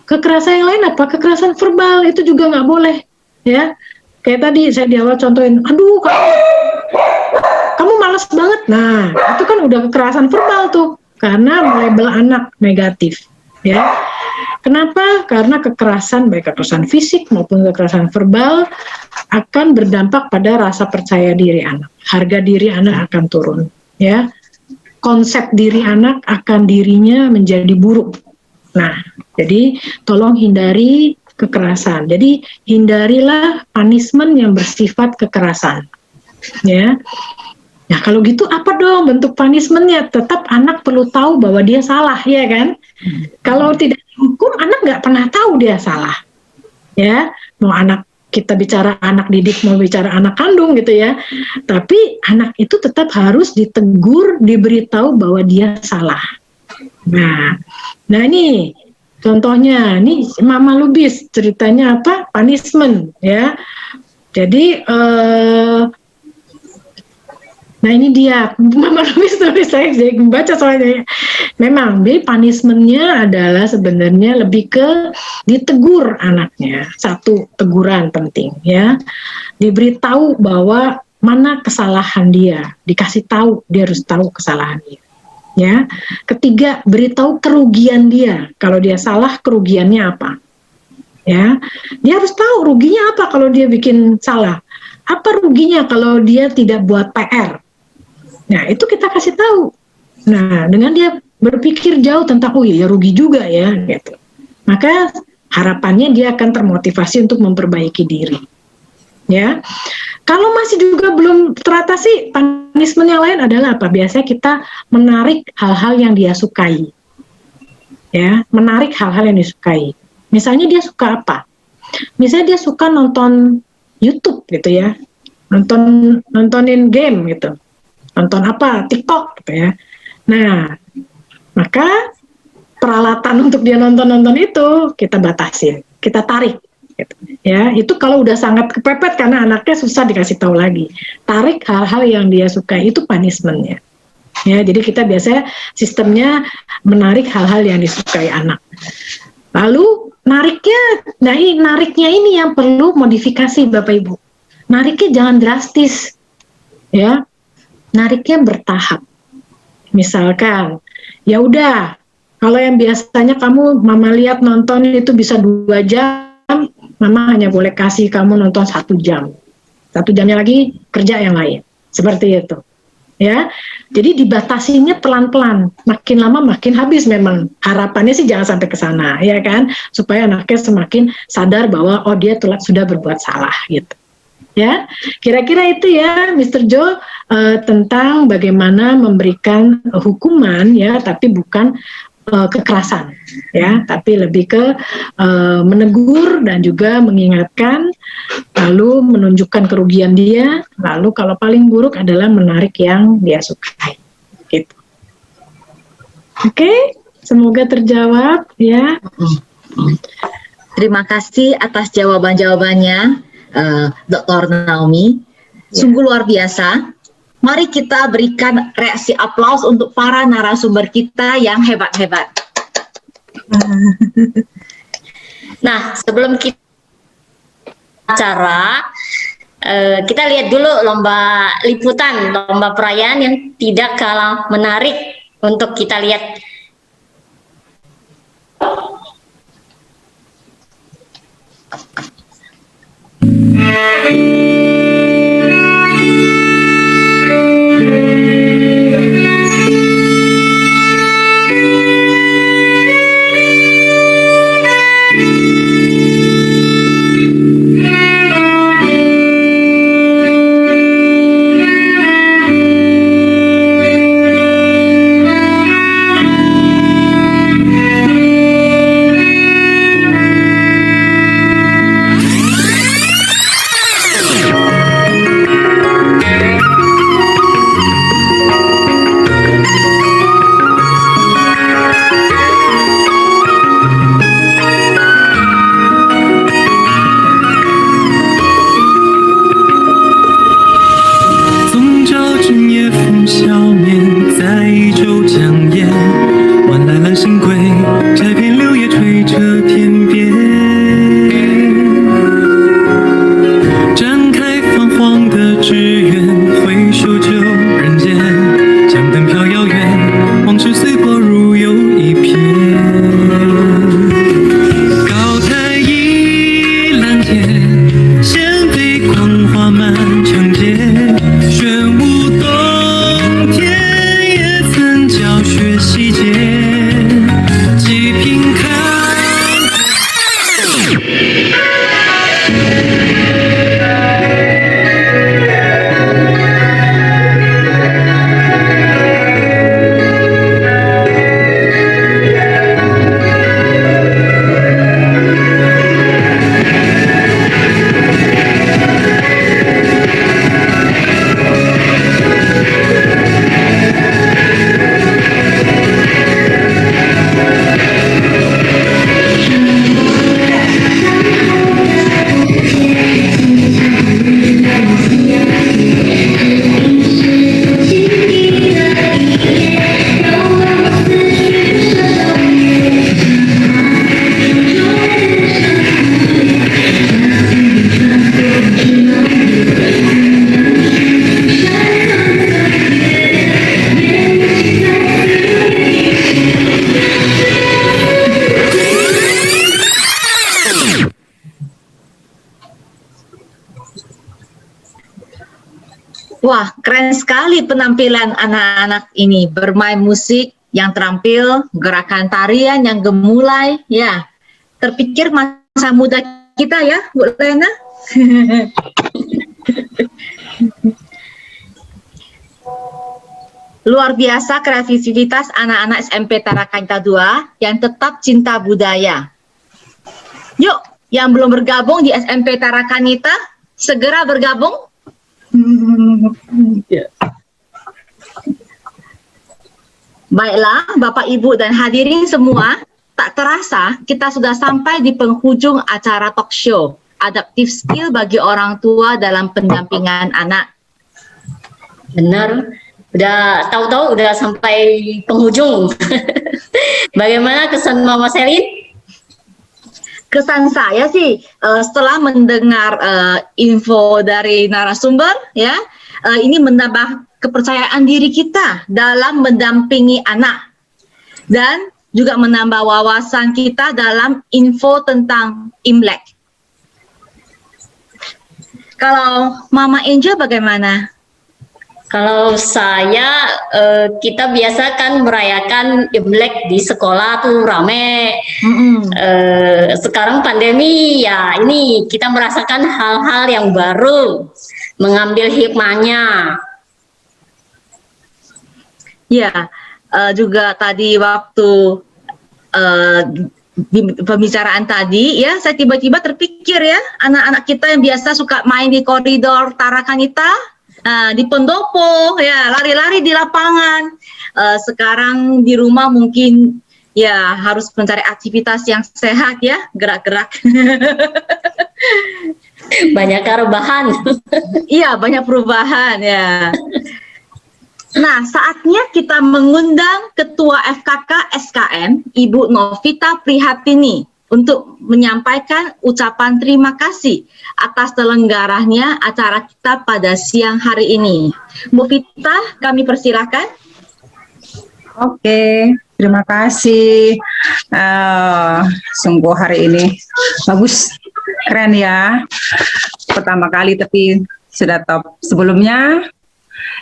Kekerasan yang lain apa? Kekerasan verbal itu juga nggak boleh, ya. Kayak tadi saya di awal contohin, aduh kamu malas banget. Nah, itu kan udah kekerasan verbal tuh, karena melabel anak negatif, ya. Kenapa? Karena kekerasan, baik kekerasan fisik maupun kekerasan verbal, akan berdampak pada rasa percaya diri anak. Harga diri anak akan turun, ya. Konsep diri anak akan dirinya menjadi buruk. Nah, jadi tolong hindari kekerasan. Jadi hindarilah punishment yang bersifat kekerasan, ya. Nah, kalau gitu apa dong bentuk punishment-nya? Tetap anak perlu tahu bahwa dia salah, ya kan? Kalau tidak dihukum, anak nggak pernah tahu dia salah, ya. Mau anak kita bicara anak didik, mau bicara anak kandung gitu ya. Tapi anak itu tetap harus ditegur, diberitahu bahwa dia salah. Nah ini contohnya, nih Mama Lubis ceritanya apa? Punishment, ya. Jadi nah ini dia, Mama Lubis tulis, saya membaca soalnya. Memang punishment-nya adalah sebenarnya lebih ke ditegur anaknya. Satu, teguran penting, ya. Diberitahu bahwa mana kesalahan dia, dikasih tahu, dia harus tahu kesalahan dia. Ya. Ketiga, beritahu kerugian dia. Kalau dia salah, kerugiannya apa? Ya. Dia harus tahu ruginya apa kalau dia bikin salah. Apa ruginya kalau dia tidak buat PR? Nah, itu kita kasih tahu. Nah, dengan dia berpikir jauh tentang, oh iya rugi juga ya, gitu. Maka harapannya dia akan termotivasi untuk memperbaiki diri. Ya. Kalau masih juga belum teratasi, punishment yang lain adalah apa? Biasanya kita menarik hal-hal yang dia sukai. Ya, menarik hal-hal yang disukai. Misalnya dia suka apa? Misalnya dia suka nonton YouTube gitu ya. Nontonin game gitu. Nonton apa? TikTok gitu ya. Nah, maka peralatan untuk dia nonton itu kita batasin, kita tarik. Gitu. Ya, itu kalau udah sangat kepepet karena anaknya susah dikasih tahu lagi. Tarik hal-hal yang dia suka, itu punishment-nya. Ya, jadi kita biasanya sistemnya menarik hal-hal yang disukai anak. Lalu nariknya ini yang perlu modifikasi Bapak Ibu. Nariknya jangan drastis. Ya. Nariknya bertahap. Misalkan, ya udah, kalau yang biasanya Mama lihat nonton itu bisa 2 jam, Mama hanya boleh kasih kamu nonton 1 jam. 1 jamnya lagi kerja yang lain. Seperti itu. Ya. Jadi dibatasinya pelan-pelan. Makin lama makin habis memang. Harapannya sih jangan sampai ke sana, ya kan? Supaya anaknya semakin sadar bahwa oh dia sudah berbuat salah gitu. Ya, kira-kira itu ya Mr. Joe tentang bagaimana memberikan hukuman ya, tapi bukan kekerasan ya, tapi lebih ke menegur dan juga mengingatkan, lalu menunjukkan kerugian dia, lalu kalau paling buruk adalah menarik yang dia sukai gitu. Oke, semoga terjawab ya. Terima kasih atas jawaban-jawabannya Dr. Naomi, sungguh luar biasa. Mari kita berikan reaksi aplaus untuk para narasumber kita yang hebat-hebat. Nah, sebelum kita acara, kita lihat dulu lomba liputan, lomba perayaan yang tidak kalah menarik untuk kita lihat. Wah, keren sekali penampilan anak-anak ini. Bermain musik yang terampil, gerakan tarian yang gemulai. Ya, terpikir masa muda kita ya, Bu Lena. Luar biasa kreativitas anak-anak SMP Tarakanita 2 yang tetap cinta budaya. Yuk, yang belum bergabung di SMP Tarakanita, segera bergabung. Baiklah, Bapak, Ibu, dan hadirin semua, tak terasa kita sudah sampai di penghujung acara talk show Adaptive Skill bagi orang tua dalam pendampingan anak. Benar, udah tahu-tahu udah sampai penghujung. Bagaimana kesan Mama Selin? Kesan saya sih setelah mendengar info dari narasumber ya, ini menambah kepercayaan diri kita dalam mendampingi anak dan juga menambah wawasan kita dalam info tentang Imlek. Kalau Mama Angel bagaimana? Kalau saya, kita biasa kan merayakan Imlek di sekolah tuh rame. Sekarang pandemi ya ini kita merasakan hal-hal yang baru, mengambil hikmahnya. Ya, juga tadi waktu di pembicaraan tadi ya, saya tiba-tiba terpikir ya, anak-anak kita yang biasa suka main di koridor Tarakanita, di pendopo ya, lari-lari di lapangan, sekarang di rumah mungkin ya harus mencari aktivitas yang sehat ya, gerak-gerak. Banyak perubahan. Iya, banyak perubahan ya. Nah, saatnya kita mengundang Ketua FKK SKM, Ibu Novita Prihatini, untuk menyampaikan ucapan terima kasih atas terlenggaranya acara kita pada siang hari ini. Bu Vita, kami persilakan. Oke, terima kasih. Sungguh hari ini bagus, keren ya. Pertama kali tapi sudah top. Sebelumnya,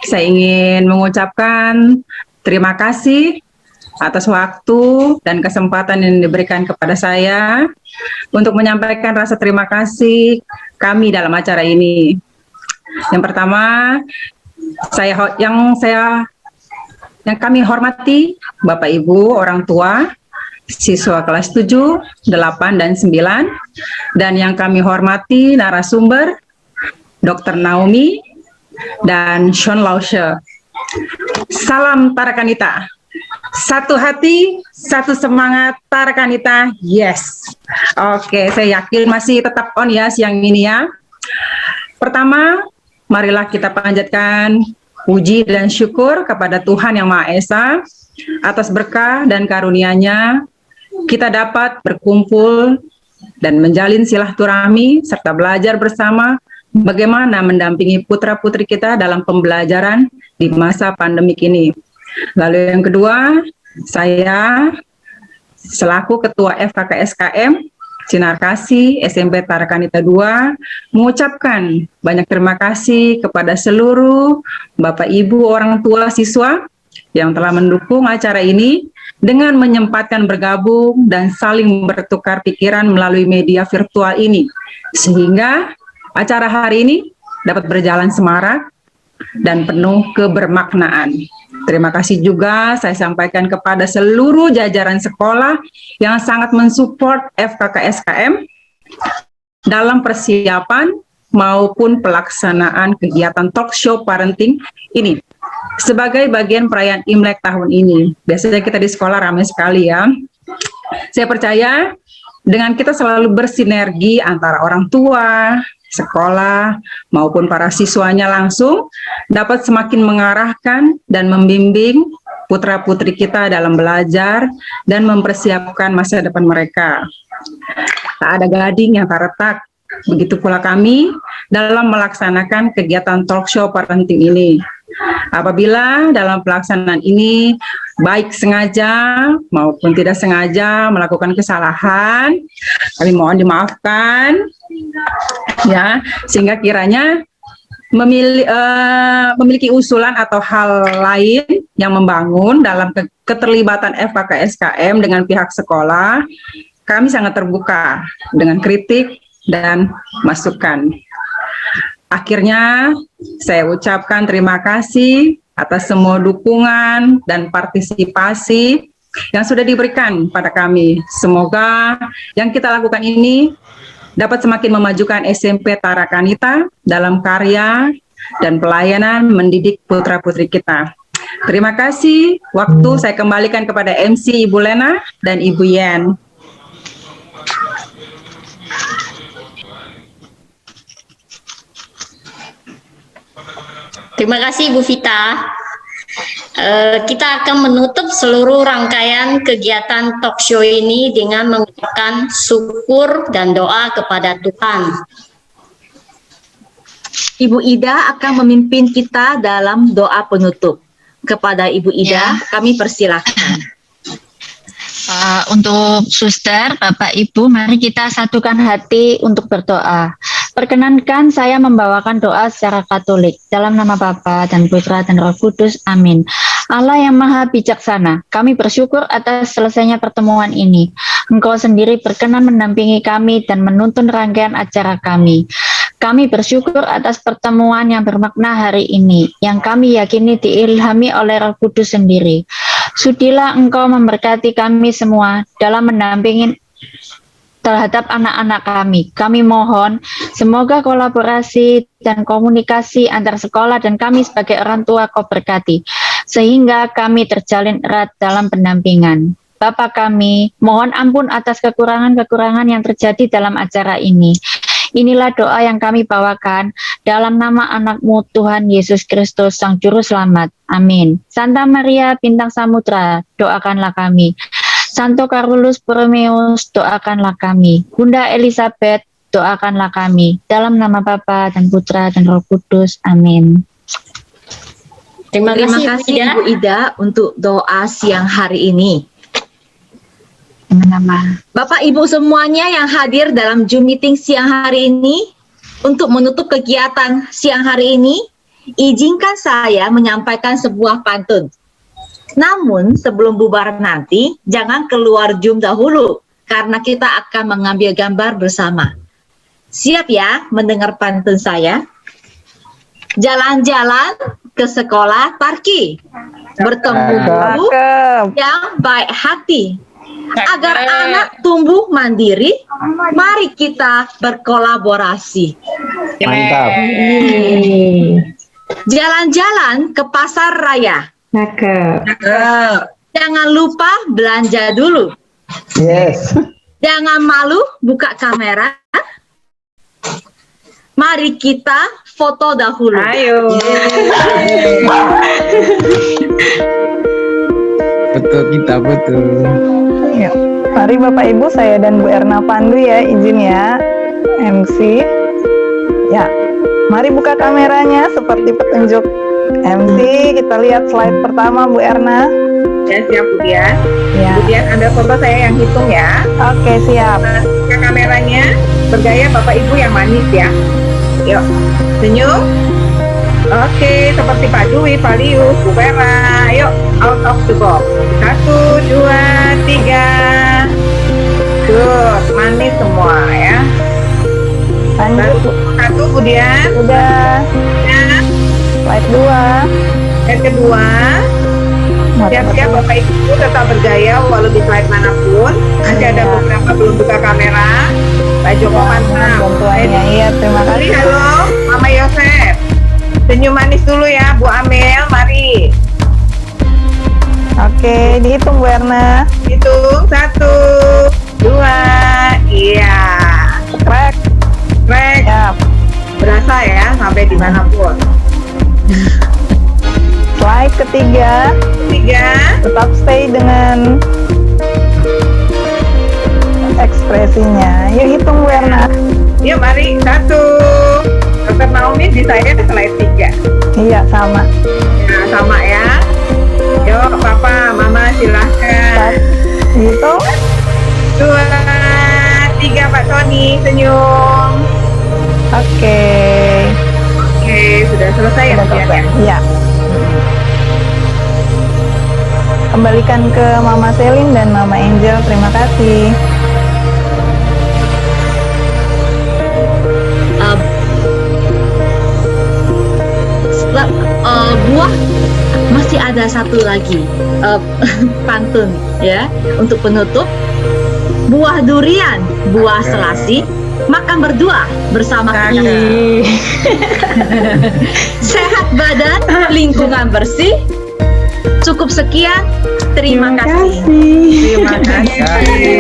saya ingin mengucapkan terima kasih atas waktu dan kesempatan yang diberikan kepada saya untuk menyampaikan rasa terima kasih kami dalam acara ini. Yang pertama, yang kami hormati Bapak Ibu, orang tua, siswa kelas 7, 8, dan 9, dan yang kami hormati narasumber Dr. Naomi dan Sean Lausche. Salam Tarakanita. Satu hati, satu semangat, Tarakanita, yes. Oke, saya yakin masih tetap on ya siang ini ya. Pertama, marilah kita panjatkan puji dan syukur kepada Tuhan Yang Maha Esa atas berkah dan karunia-Nya kita dapat berkumpul dan menjalin silaturahmi serta belajar bersama bagaimana mendampingi putra-putri kita dalam pembelajaran di masa pandemik ini. Lalu yang kedua, saya selaku Ketua FKK SKM Sinar Kasih SMP Tarakanita 2 mengucapkan banyak terima kasih kepada seluruh Bapak Ibu orang tua siswa yang telah mendukung acara ini dengan menyempatkan bergabung dan saling bertukar pikiran melalui media virtual ini, sehingga acara hari ini dapat berjalan semarak dan penuh kebermaknaan. Terima kasih juga saya sampaikan kepada seluruh jajaran sekolah yang sangat mensupport FKK SKM dalam persiapan maupun pelaksanaan kegiatan talk show parenting ini sebagai bagian perayaan Imlek tahun ini. Biasanya kita di sekolah ramai sekali ya. Saya percaya dengan kita selalu bersinergi antara orang tua, sekolah maupun para siswanya langsung dapat semakin mengarahkan dan membimbing putra-putri kita dalam belajar dan mempersiapkan masa depan mereka. Tak ada gading yang tak retak. Begitu pula kami dalam melaksanakan kegiatan talk show parenting ini. Apabila dalam pelaksanaan ini baik sengaja maupun tidak sengaja melakukan kesalahan, kami mohon dimaafkan ya, sehingga kiranya memiliki usulan atau hal lain yang membangun dalam keterlibatan FKK SKM dengan pihak sekolah, kami sangat terbuka dengan kritik dan masukan. Akhirnya, saya ucapkan terima kasih atas semua dukungan dan partisipasi yang sudah diberikan pada kami. Semoga yang kita lakukan ini dapat semakin memajukan SMP Tarakanita dalam karya dan pelayanan mendidik putra-putri kita. Terima kasih. Waktu saya kembalikan kepada MC Ibu Lena dan Ibu Yen. Terima kasih Bu Vita. Kita akan menutup seluruh rangkaian kegiatan talk show ini dengan mengucapkan syukur dan doa kepada Tuhan. Ibu Ida akan memimpin kita dalam doa penutup. Kepada Ibu Ida, kami persilakan. Untuk suster, Bapak Ibu, mari kita satukan hati untuk berdoa. Perkenankan saya membawakan doa secara Katolik dalam nama Bapa dan Putra dan Roh Kudus. Amin. Allah yang Maha Bijaksana, kami bersyukur atas selesainya pertemuan ini. Engkau sendiri berkenan mendampingi kami dan menuntun rangkaian acara kami. Kami bersyukur atas pertemuan yang bermakna hari ini, yang kami yakini diilhami oleh Roh Kudus sendiri. Sudilah Engkau memberkati kami semua dalam mendampingi terhadap anak-anak kami. Kami mohon semoga kolaborasi dan komunikasi antar sekolah dan kami sebagai orang tua Kau berkati, sehingga kami terjalin erat dalam pendampingan. Bapa kami, mohon ampun atas kekurangan-kekurangan yang terjadi dalam acara ini. Inilah doa yang kami bawakan dalam nama anak-Mu Tuhan Yesus Kristus Sang Juru Selamat. Amin. Santa Maria Bintang Samudra, doakanlah kami. Santo Carolus Borromeus, doakanlah kami. Bunda Elizabeth, doakanlah kami. Dalam nama Bapa dan Putra dan Roh Kudus. Amin. Terima kasih Ibu Ida untuk doa siang hari ini. Bapak Ibu semuanya yang hadir dalam Zoom meeting siang hari ini, untuk menutup kegiatan siang hari ini, izinkan saya menyampaikan sebuah pantun. Namun sebelum bubar nanti, jangan keluar Zoom dahulu, karena kita akan mengambil gambar bersama. Siap ya mendengar pantun saya? Jalan-jalan ke sekolah Tarki, bertemu guru yang baik hati. Agar anak tumbuh mandiri, mari kita berkolaborasi. Mantap. Jalan-jalan ke pasar raya. Jangan lupa belanja dulu. Yes. Jangan malu buka kamera. Mari kita foto dahulu. Ayo. Betul, kita betul. Yuk, mari Bapak Ibu, saya dan Bu Erna Pandu ya, izin ya, MC. Ya, mari buka kameranya seperti petunjuk MC. Kita lihat slide pertama Bu Erna. Ya, siap Bu Dian. Ya. Bu Dian ambil foto, saya yang hitung ya. Oke, siap. Buka kameranya, bergaya Bapak Ibu yang manis ya. Yuk, senyum. Oke, seperti Pak Dwi, Pak Lius, Bu Vera. Yuk, out of the box. 1, 2, 3. Good, manis semua ya. Lanjut. Satu, kemudian. Udah. Ya. Slide 2. Slide kedua. Siap-siap Bapak Ibu tetap bergaya walau di slide manapun. Masih ada beberapa belum buka kamera. Pak Joko mantap. Bantuannya, iya, terima kasih. Halo, Mama Yosef. Senyum manis dulu ya, Bu Amel, mari. Oke, dihitung Bu Erna. Hitung, 1, 2, iya. Krek. Siap. Berasa ya, sampai dimanapun. Slide ketiga. Tetap stay dengan ekspresinya. Yuk hitung Bu Erna. Yuk mari, 1. Dr. Naomi di saya slide 3. Iya, sama. Nah, sama ya. Yuk, Papa, Mama silahkan. Gitu. 2, 3, Pak Tony, senyum. Oke. Oke, sudah selesai ya ujiannya? Iya. Kembalikan ke Mama Selin dan Mama Angel. Terima kasih. Buah masih ada satu lagi pantun ya untuk penutup. Buah durian, buah selasi, makan berdua bersama kita. Sehat badan, lingkungan bersih. Cukup sekian. Terima kasih. Terima kasih.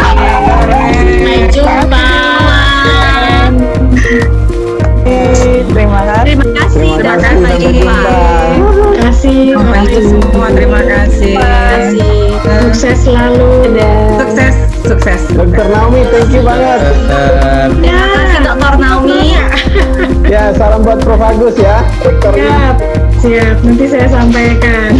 Sampai jumpa. Terima kasih. Terima kasih. Terima kasih. Terima kasih. Bapak Ibu semua, terima kasih. Sukses selalu. Sukses, sukses. Dr. Naomi, thank you banget. Terima kasih Dr. Naomi. Ya, salam buat Prof Agus ya. Rektor. Siap, siap. Nanti saya sampaikan.